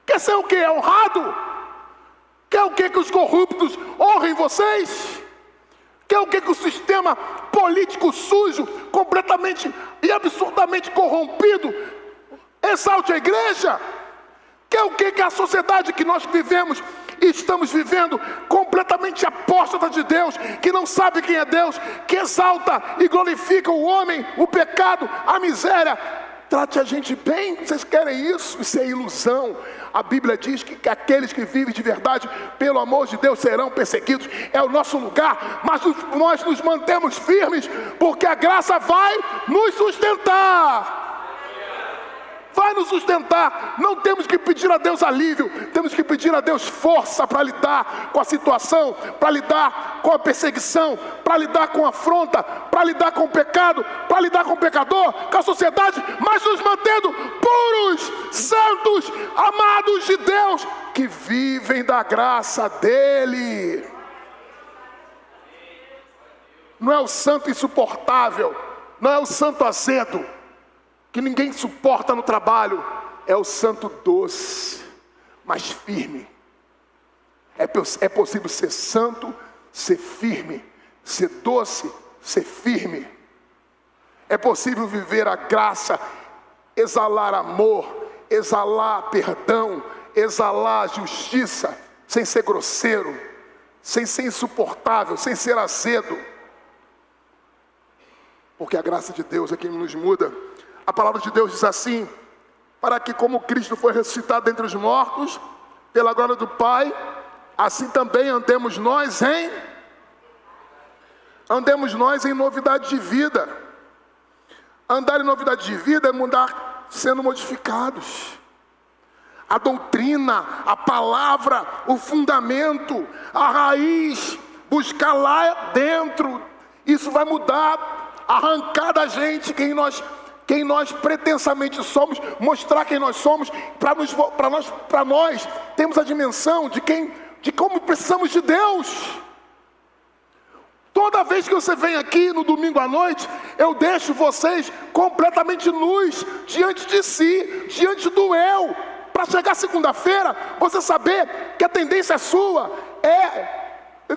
Quer ser o quê? É honrado? Quer o quê? Que os corruptos honrem vocês? Quer o quê? Que o sistema político sujo, completamente e absurdamente corrompido, exalte a igreja? Quer o quê? Que a sociedade que nós vivemos e estamos vivendo completamente apóstata de Deus, que não sabe quem é Deus, que exalta e glorifica o homem, o pecado, a miséria. Trate a gente bem. Vocês querem isso? Isso é ilusão. A Bíblia diz que aqueles que vivem de verdade pelo amor de Deus serão perseguidos. É o nosso lugar, mas nós nos mantemos firmes, porque a graça vai nos sustentar. Vai nos sustentar. Não temos que pedir a Deus alívio, temos que pedir a Deus força para lidar com a situação, para lidar com a perseguição, para lidar com a afronta, para lidar com o pecado, para lidar com o pecador, com a sociedade, mas nos mantendo puros, santos, amados de Deus, que vivem da graça dele. Não é o santo insuportável, não é o santo azedo, que ninguém suporta no trabalho. É o santo doce, mas firme. É possível ser santo, ser firme, ser doce, ser firme. É possível viver a graça, exalar amor, exalar perdão, exalar justiça, sem ser grosseiro, sem ser insuportável, sem ser azedo. Porque a graça de Deus é quem nos muda. A palavra de Deus diz assim: para que como Cristo foi ressuscitado dentre os mortos, pela glória do Pai, assim também andemos nós em novidade de vida. Andar em novidade de vida é mudar sendo modificados. A doutrina, a palavra, o fundamento, a raiz, buscar lá dentro, isso vai mudar, arrancar da gente quem nós pretensamente somos, mostrar quem nós somos, para nós temos a dimensão de como precisamos de Deus. Toda vez que você vem aqui no domingo à noite, eu deixo vocês completamente nus diante de si, diante do eu, para chegar segunda-feira, você saber que a tendência sua é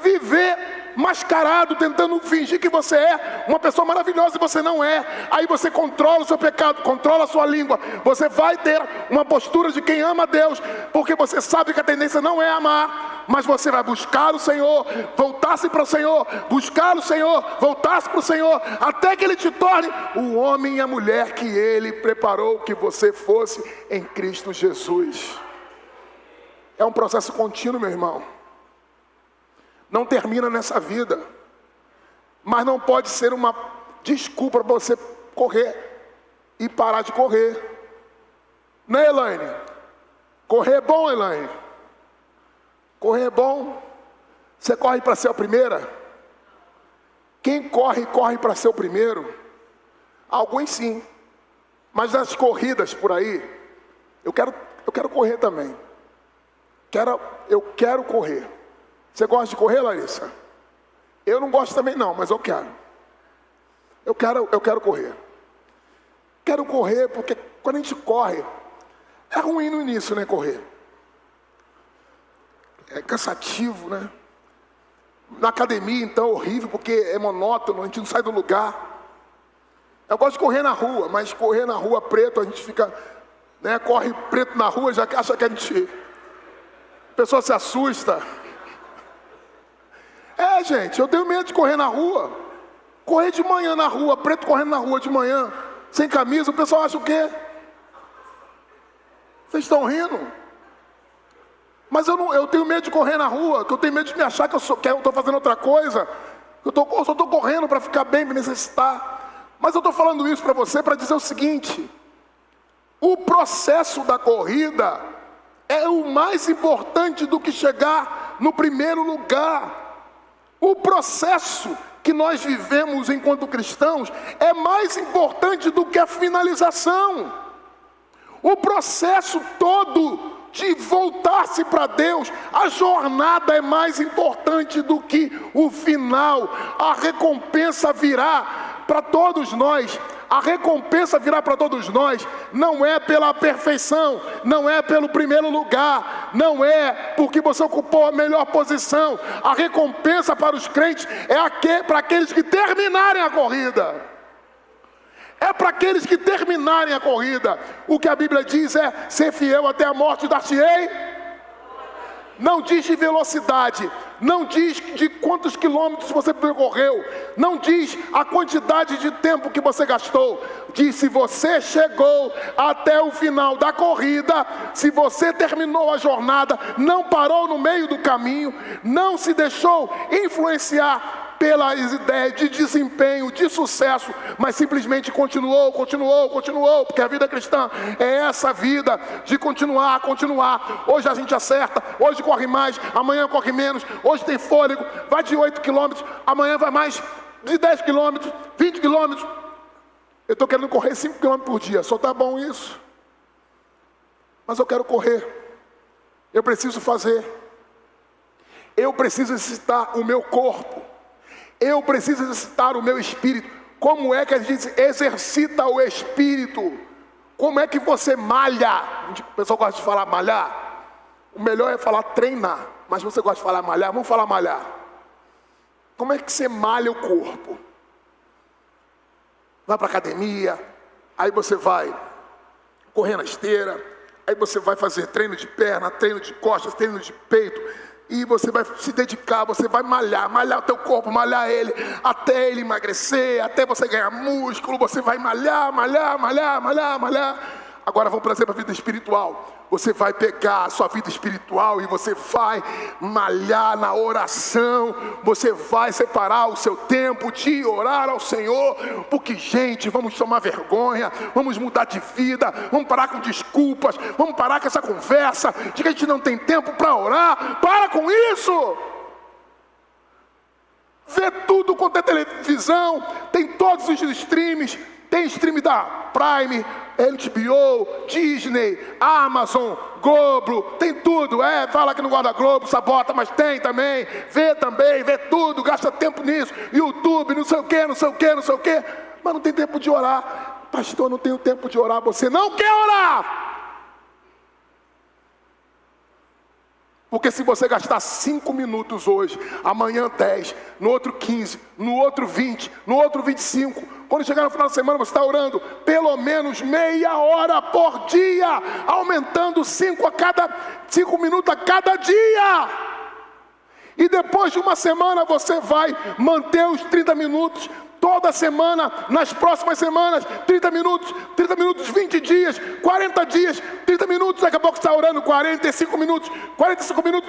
viver mascarado, tentando fingir que você é uma pessoa maravilhosa e você não é. Aí você controla o seu pecado, controla a sua língua. Você vai ter uma postura de quem ama a Deus, porque você sabe que a tendência não é amar, mas você vai buscar o Senhor, voltar-se para o Senhor, buscar o Senhor, voltar-se para o Senhor, até que Ele te torne o homem e a mulher que Ele preparou que você fosse em Cristo Jesus. É um processo contínuo, meu irmão. Não termina nessa vida, mas não pode ser uma desculpa para você correr e parar de correr. Né, Elaine? Correr é bom, Elaine? Correr é bom. Você corre para ser a primeira? Quem corre para ser o primeiro? Alguns sim, mas nas corridas por aí, eu quero correr também. Eu quero correr. Você gosta de correr, Larissa? Eu não gosto também não, mas eu quero. Eu quero correr. Quero correr porque quando a gente corre, é ruim no início, né, correr. É cansativo, né? Na academia, então, é horrível, porque é monótono, a gente não sai do lugar. Eu gosto de correr na rua, mas correr na rua preto, a gente fica, né, corre preto na rua, já acha que a pessoa se assusta. Gente, eu tenho medo de correr na rua. Correr de manhã na rua, preto correndo na rua de manhã, sem camisa, o pessoal acha o quê? Vocês estão rindo? Mas eu tenho medo de correr na rua, que eu tenho medo de me achar que eu estou fazendo outra coisa. Eu só estou correndo para ficar bem, me necessitar. Mas eu estou falando isso para você para dizer o seguinte: o processo da corrida é o mais importante do que chegar no primeiro lugar. O processo que nós vivemos enquanto cristãos é mais importante do que a finalização. O processo todo de voltar-se para Deus, a jornada é mais importante do que o final. A recompensa virá para todos nós. A recompensa virá para todos nós, não é pela perfeição, não é pelo primeiro lugar, não é porque você ocupou a melhor posição. A recompensa para os crentes é para aqueles que terminarem a corrida. É para aqueles que terminarem a corrida. O que a Bíblia diz é: ser fiel até a morte, dar-te-ei. Não diz de velocidade, não diz de quantos quilômetros você percorreu, não diz a quantidade de tempo que você gastou. Diz: se você chegou até o final da corrida, se você terminou a jornada, não parou no meio do caminho, não se deixou influenciar pelas ideias de desempenho, de sucesso, mas simplesmente continuou, porque a vida cristã é essa vida de continuar. Hoje a gente acerta, hoje corre mais, amanhã corre menos, hoje tem fôlego, vai de 8 quilômetros, amanhã vai mais de 10 quilômetros, 20 quilômetros. Eu estou querendo correr 5 quilômetros por dia, só está bom isso? Mas eu quero correr, eu preciso fazer, eu preciso exercitar o meu corpo, eu preciso exercitar o meu espírito. Como é que a gente exercita o espírito? Como é que você malha? O pessoal gosta de falar malhar. O melhor é falar treinar, mas você gosta de falar malhar? Vamos falar malhar. Como é que você malha o corpo? Vai para a academia, aí você vai correr na esteira, aí você vai fazer treino de perna, treino de costas, treino de peito, e você vai se dedicar, você vai malhar o teu corpo, malhar ele, até ele emagrecer, até você ganhar músculo, você vai malhar. Agora vamos trazer para a vida espiritual. Você vai pegar a sua vida espiritual e você vai malhar na oração. Você vai separar o seu tempo de orar ao Senhor. Porque, gente, vamos tomar vergonha, vamos mudar de vida, vamos parar com desculpas, vamos parar com essa conversa de que a gente não tem tempo para orar. Para com isso! Vê tudo quanto é televisão, tem todos os streams. Tem stream da Prime, HBO, Disney, Amazon, Globo, tem tudo. Fala que não gosta da Globo, sabota, mas tem também. Vê tudo, gasta tempo nisso. YouTube, não sei o quê. Mas não tem tempo de orar. Pastor, não tenho tempo de orar. Você não quer orar. Porque se você gastar 5 minutos hoje, amanhã 10, no outro 15, no outro 20, no outro 25, quando chegar no final de semana você está orando pelo menos meia hora por dia, aumentando 5 minutos a cada dia. E depois de uma semana você vai manter os 30 minutos, toda semana, nas próximas semanas, 30 minutos, 20 dias, 40 dias, 30 minutos, daqui a pouco você está orando 45 minutos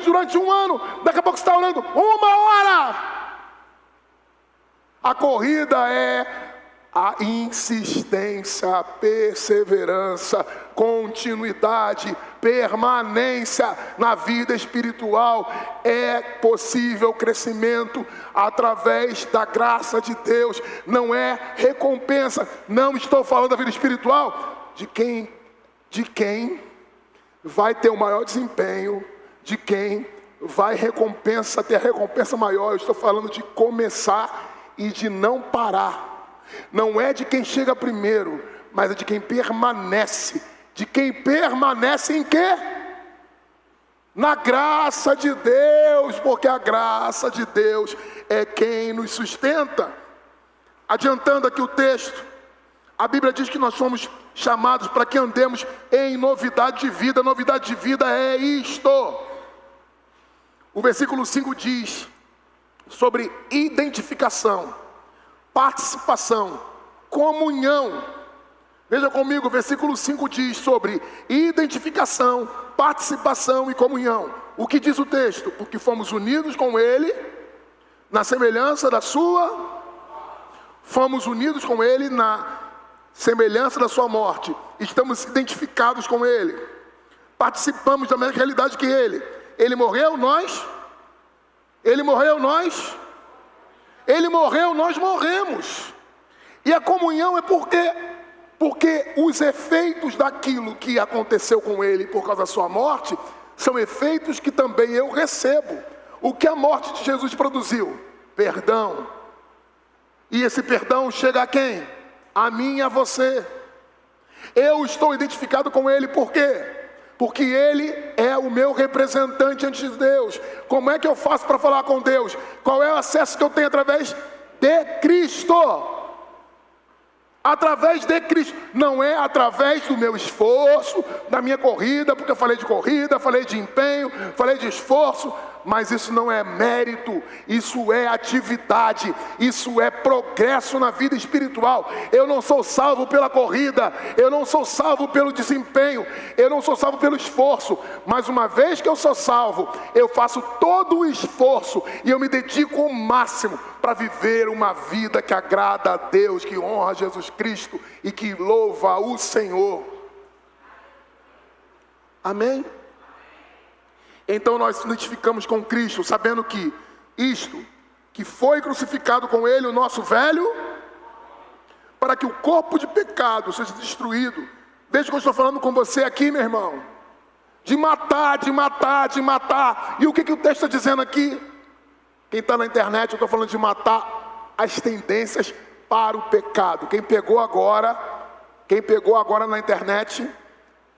durante um ano, daqui a pouco você está orando 1 hora. A corrida é a insistência, a perseverança, continuidade, permanência na vida espiritual. É possível crescimento através da graça de Deus, não é recompensa. Não estou falando da vida espiritual de quem vai ter o maior desempenho de quem vai ter a recompensa maior. Eu estou falando de começar e de não parar. Não é de quem chega primeiro, mas é de quem permanece. De quem permanece em quê? Na graça de Deus, porque a graça de Deus é quem nos sustenta. Adiantando aqui o texto, a Bíblia diz que nós somos chamados para que andemos em novidade de vida. Novidade de vida é isto. O versículo 5 diz sobre identificação, participação, comunhão. Veja comigo, o versículo 5 diz sobre identificação, participação e comunhão. O que diz o texto? Porque fomos unidos com Ele na semelhança da sua... Fomos unidos com Ele na semelhança da sua morte. Estamos identificados com Ele. Participamos da mesma realidade que Ele. Ele morreu, nós. Ele morreu, nós. Ele morreu, nós morremos. E a comunhão é porque os efeitos daquilo que aconteceu com Ele por causa da sua morte são efeitos que também eu recebo. O que a morte de Jesus produziu? Perdão. E esse perdão chega a quem? A mim e a você. Eu estou identificado com Ele, por quê? Porque Ele é o meu representante ante de Deus. Como é que eu faço para falar com Deus? Qual é o acesso que eu tenho através de Cristo? Através de Cristo. Não é através do meu esforço, da minha corrida, porque eu falei de corrida, falei de empenho, falei de esforço. Mas isso não é mérito, isso é atividade, isso é progresso na vida espiritual. Eu não sou salvo pela corrida, eu não sou salvo pelo desempenho, eu não sou salvo pelo esforço. Mas uma vez que eu sou salvo, eu faço todo o esforço e eu me dedico ao máximo para viver uma vida que agrada a Deus, que honra Jesus Cristo e que louva o Senhor. Amém? Então nós nos identificamos com Cristo, sabendo que isto, que foi crucificado com Ele, o nosso velho, para que o corpo de pecado seja destruído. Veja que eu estou falando com você aqui, meu irmão. De matar, de matar, de matar. E o que o texto está dizendo aqui? Quem está na internet, eu estou falando de matar as tendências para o pecado. Quem pegou agora na internet,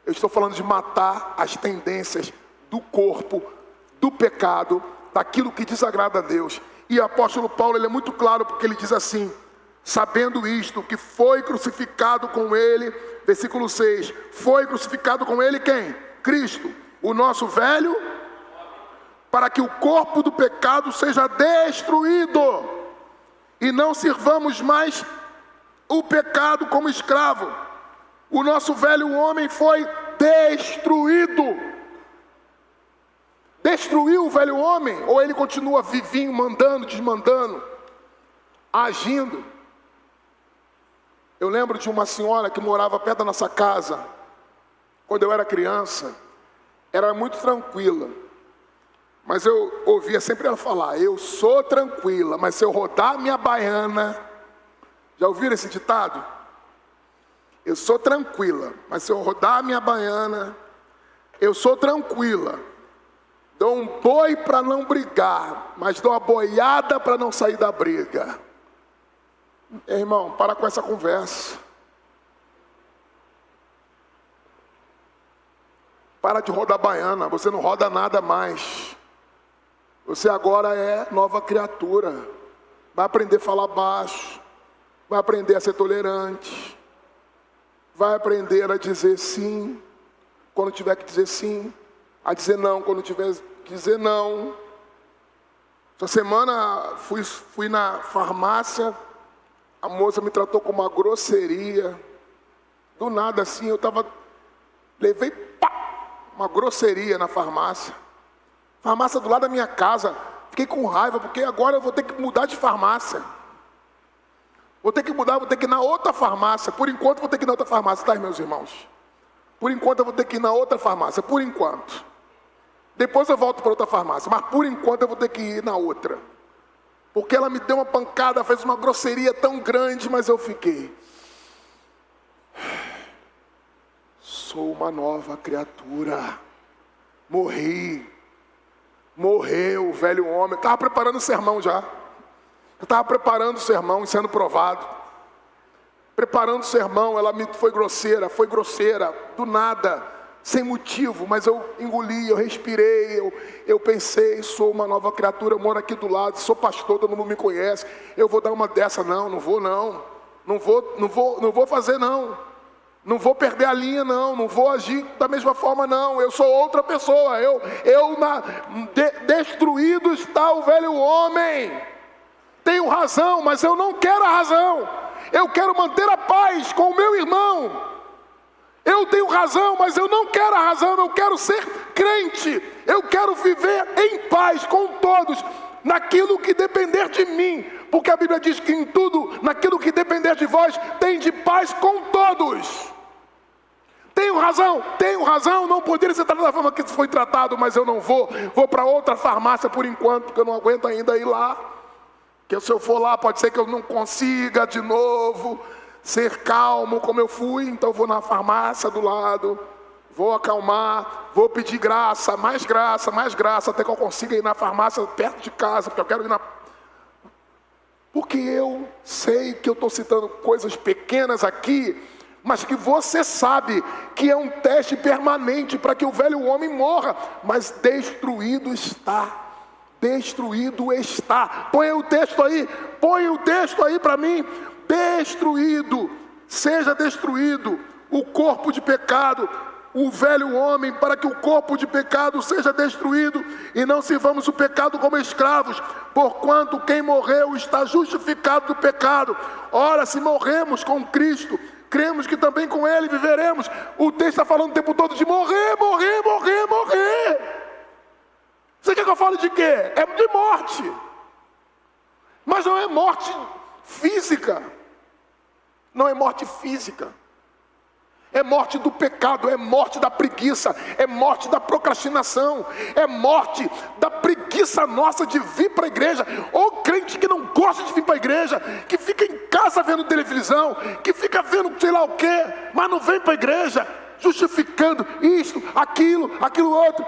eu estou falando de matar as tendências do corpo, do pecado, daquilo que desagrada a Deus. E o apóstolo Paulo, ele é muito claro, porque ele diz assim: sabendo isto, que foi crucificado com Ele, versículo 6, foi crucificado com Ele quem? Cristo, o nosso velho, para que o corpo do pecado seja destruído, e não sirvamos mais o pecado como escravo. O nosso velho homem foi destruído. Destruiu o velho homem, ou ele continua vivinho, mandando, desmandando, agindo? Eu lembro de uma senhora que morava perto da nossa casa, quando eu era criança. Era muito tranquila, mas eu ouvia sempre ela falar: eu sou tranquila, mas se eu rodar minha baiana... Já ouviram esse ditado? Eu sou tranquila, mas se eu rodar minha baiana... Eu sou tranquila, dou um boi para não brigar, mas dou uma boiada para não sair da briga. Irmão, para com essa conversa. Para de rodar baiana, você não roda nada mais. Você agora é nova criatura. Vai aprender a falar baixo, vai aprender a ser tolerante, vai aprender a dizer sim quando tiver que dizer sim, a dizer não quando tiver que dizer não. Essa semana fui na farmácia, a moça me tratou com uma grosseria. Do nada assim, levei uma grosseria na farmácia. Farmácia do lado da minha casa. Fiquei com raiva, porque agora eu vou ter que mudar de farmácia. Vou ter que ir na outra farmácia. Por enquanto vou ter que ir na outra farmácia, tá, meus irmãos? Por enquanto eu vou ter que ir na outra farmácia, por enquanto. Depois eu volto para outra farmácia, mas por enquanto eu vou ter que ir na outra. Porque ela me deu uma pancada, fez uma grosseria tão grande, mas eu fiquei. Sou uma nova criatura. Morri. Morreu o velho homem. Eu estava preparando o sermão já. Eu estava preparando o sermão e sendo provado. Preparando o sermão, ela foi grosseira, do nada, sem motivo, mas eu engoli, eu respirei, eu pensei, sou uma nova criatura, eu moro aqui do lado, sou pastor, todo mundo me conhece, eu vou dar uma dessa, não vou fazer não vou perder a linha não vou agir da mesma forma não, eu sou outra pessoa, destruído está o velho homem, tenho razão, mas eu não quero a razão, eu quero manter a paz com o meu irmão. Eu tenho razão, mas eu não quero a razão. Eu quero ser crente. Eu quero viver em paz com todos, naquilo que depender de mim. Porque a Bíblia diz que em tudo, naquilo que depender de vós, tem de paz com todos. Tenho razão, não poderia ser tratado da forma que foi tratado, mas eu não vou. Vou para outra farmácia por enquanto, porque eu não aguento ainda ir lá. Que se eu for lá, pode ser que eu não consiga de novo ser calmo como eu fui, então eu vou na farmácia do lado, vou acalmar, vou pedir graça, mais graça, até que eu consiga ir na farmácia perto de casa, porque eu quero ir na... Porque eu sei que eu estou citando coisas pequenas aqui, mas que você sabe que é um teste permanente para que o velho homem morra, mas destruído está. Põe o texto aí para mim. Seja destruído o corpo de pecado, o velho homem, para que o corpo de pecado seja destruído, e não sirvamos o pecado como escravos, porquanto quem morreu está justificado do pecado. Ora, se morremos com Cristo, cremos que também com Ele viveremos. O texto está falando o tempo todo de morrer. Você quer que eu fale de quê? É de morte. Mas não é morte física. É morte do pecado, é morte da preguiça, é morte da procrastinação, é morte da preguiça nossa de vir para a igreja. Ou crente que não gosta de vir para a igreja, que fica em casa vendo televisão, que fica vendo sei lá o quê, mas não vem para a igreja, justificando isso, aquilo outro,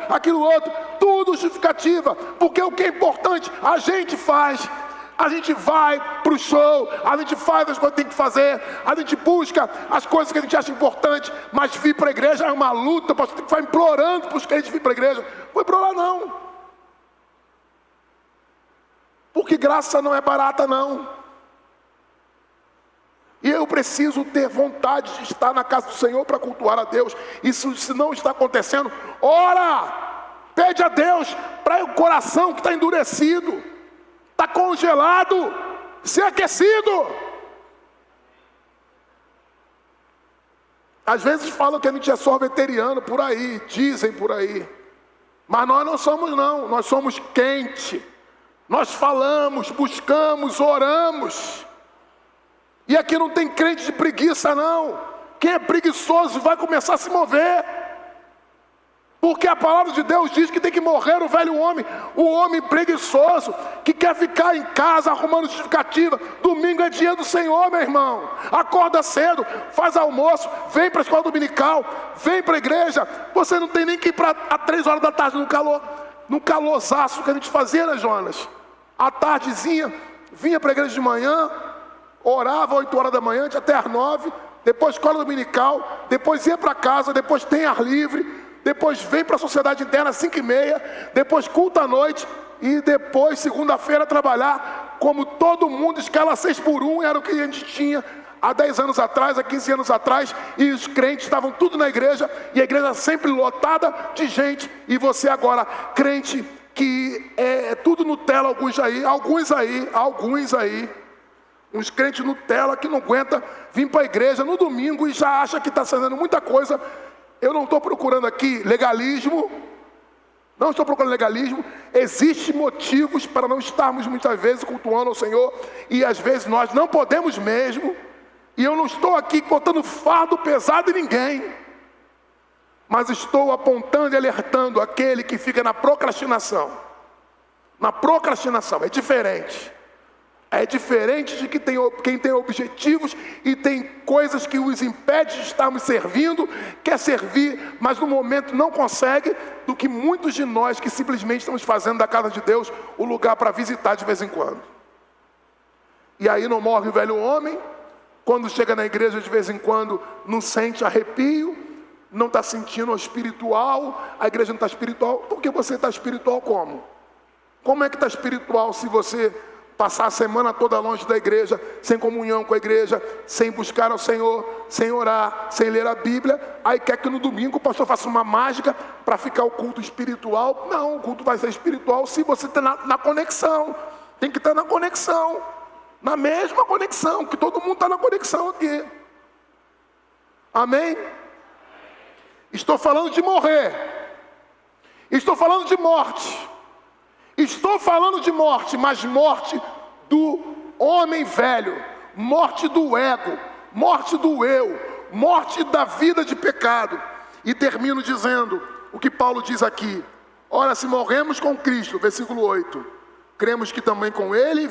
tudo justificativa, porque o que é importante a gente faz. A gente vai para o show, a gente faz as coisas que tem que fazer, a gente busca as coisas que a gente acha importante, mas vir para a igreja é uma luta, você tem que ficar implorando para os crentes vir para a igreja. Não vou implorar não, porque graça não é barata não, e eu preciso ter vontade de estar na casa do Senhor para cultuar a Deus. Isso se não está acontecendo, ora, pede a Deus para o coração que está endurecido, está congelado, ser aquecido. Às vezes falam que a gente é sorveteriano por aí, dizem por aí, mas nós não somos não, nós somos quente. Nós falamos, buscamos, oramos, e aqui não tem crente de preguiça não. Quem é preguiçoso vai começar a se mover, porque a palavra de Deus diz que tem que morrer o velho homem. O homem preguiçoso, que quer ficar em casa arrumando justificativa. Domingo é dia do Senhor, meu irmão. Acorda cedo, faz almoço, vem para a escola dominical, vem para a igreja. Você não tem nem que ir para às 3 horas da tarde no calorzaço que a gente fazia, né, Jonas? À tardezinha, vinha para a igreja de manhã, orava 8 horas da manhã, até às 9, depois escola dominical, depois ia para casa, depois tem ar livre, depois vem para a sociedade interna às 5h30, depois culto à noite, e depois segunda-feira trabalhar, como todo mundo, escala 6x1, era o que a gente tinha há 10 anos atrás, há 15 anos atrás, e os crentes estavam tudo na igreja, e a igreja sempre lotada de gente, e você agora, crente, que é tudo Nutella, alguns aí, uns crentes Nutella que não aguenta vir para a igreja no domingo e já acha que está fazendo muita coisa. Eu não estou procurando aqui legalismo, existem motivos para não estarmos muitas vezes cultuando ao Senhor, e às vezes nós não podemos mesmo, e eu não estou aqui botando fardo pesado em ninguém, mas estou apontando e alertando aquele que fica na procrastinação, é diferente, É diferente de quem tem objetivos e tem coisas que os impede de estarmos servindo, quer servir, mas no momento não consegue, do que muitos de nós que simplesmente estamos fazendo da casa de Deus o lugar para visitar de vez em quando. E aí não morre o velho homem, quando chega na igreja de vez em quando não sente arrepio, não está sentindo o espiritual, a igreja não está espiritual. Porque você está espiritual como? Como é que está espiritual se você passar a semana toda longe da igreja, sem comunhão com a igreja, sem buscar ao Senhor, sem orar, sem ler a Bíblia, aí quer que no domingo o pastor faça uma mágica para ficar o culto espiritual? Não, o culto vai ser espiritual se você está na conexão. Tem que estar na conexão, na mesma conexão, que todo mundo está na conexão aqui. Amém? Estou falando de morrer, estou falando de morte. Estou falando de morte, mas morte do homem velho, morte do ego, morte do eu, morte da vida de pecado. E termino dizendo o que Paulo diz aqui: ora, se morremos com Cristo, versículo 8, cremos que também com Ele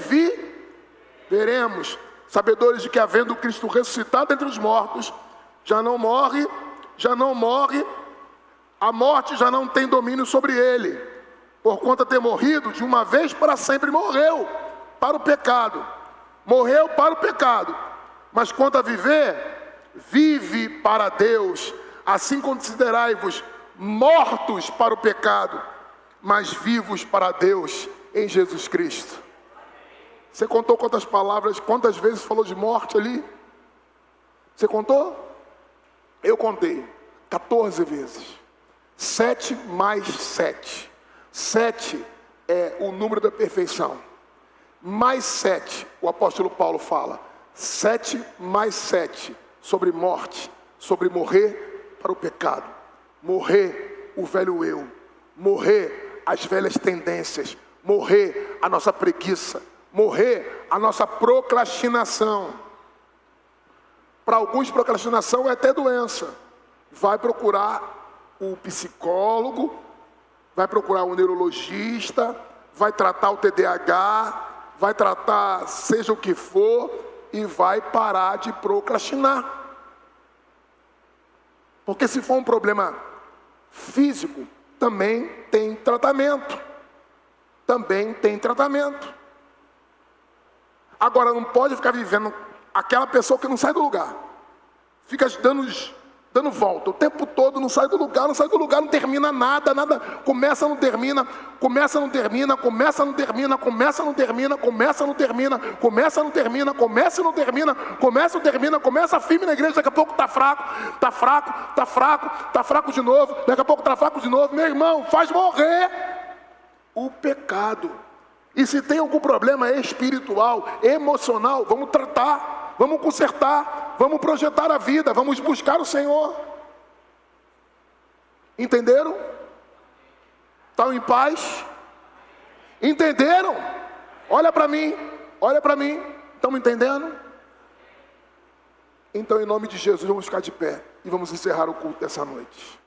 viveremos, sabedores de que, havendo Cristo ressuscitado entre os mortos, já não morre, a morte já não tem domínio sobre Ele. Por conta de ter morrido, de uma vez para sempre morreu para o pecado. Morreu para o pecado. Mas quanto a viver, vive para Deus. Assim considerai-vos mortos para o pecado, mas vivos para Deus em Jesus Cristo. Você contou quantas palavras, quantas vezes falou de morte ali? Você contou? Eu contei 14 vezes. 7 mais 7. 7 é o número da perfeição. Mais 7, o apóstolo Paulo fala. 7 mais 7, sobre morte, sobre morrer para o pecado. Morrer o velho eu. Morrer as velhas tendências. Morrer a nossa preguiça. Morrer a nossa procrastinação. Para alguns, procrastinação é até doença. Vai procurar o psicólogo, vai procurar um neurologista, vai tratar o TDAH, vai tratar seja o que for, e vai parar de procrastinar. Porque se for um problema físico, também tem tratamento. Também tem tratamento. Agora, não pode ficar vivendo aquela pessoa que não sai do lugar. Fica dando volta o tempo todo, não sai do lugar, não termina nada, começa, não termina, começa, não termina, começa, não termina, começa, não termina, começa, não termina, começa, não termina, começa, não termina, começa, não termina, começa firme na igreja, daqui a pouco tá fraco de novo, daqui a pouco tá fraco de novo. Meu irmão, faz morrer o pecado. E se tem algum problema espiritual, emocional, vamos tratar, vamos consertar, vamos projetar a vida, vamos buscar o Senhor. Entenderam? Estão em paz? Entenderam? Olha para mim, estão entendendo? Então, em nome de Jesus, vamos ficar de pé e vamos encerrar o culto dessa noite.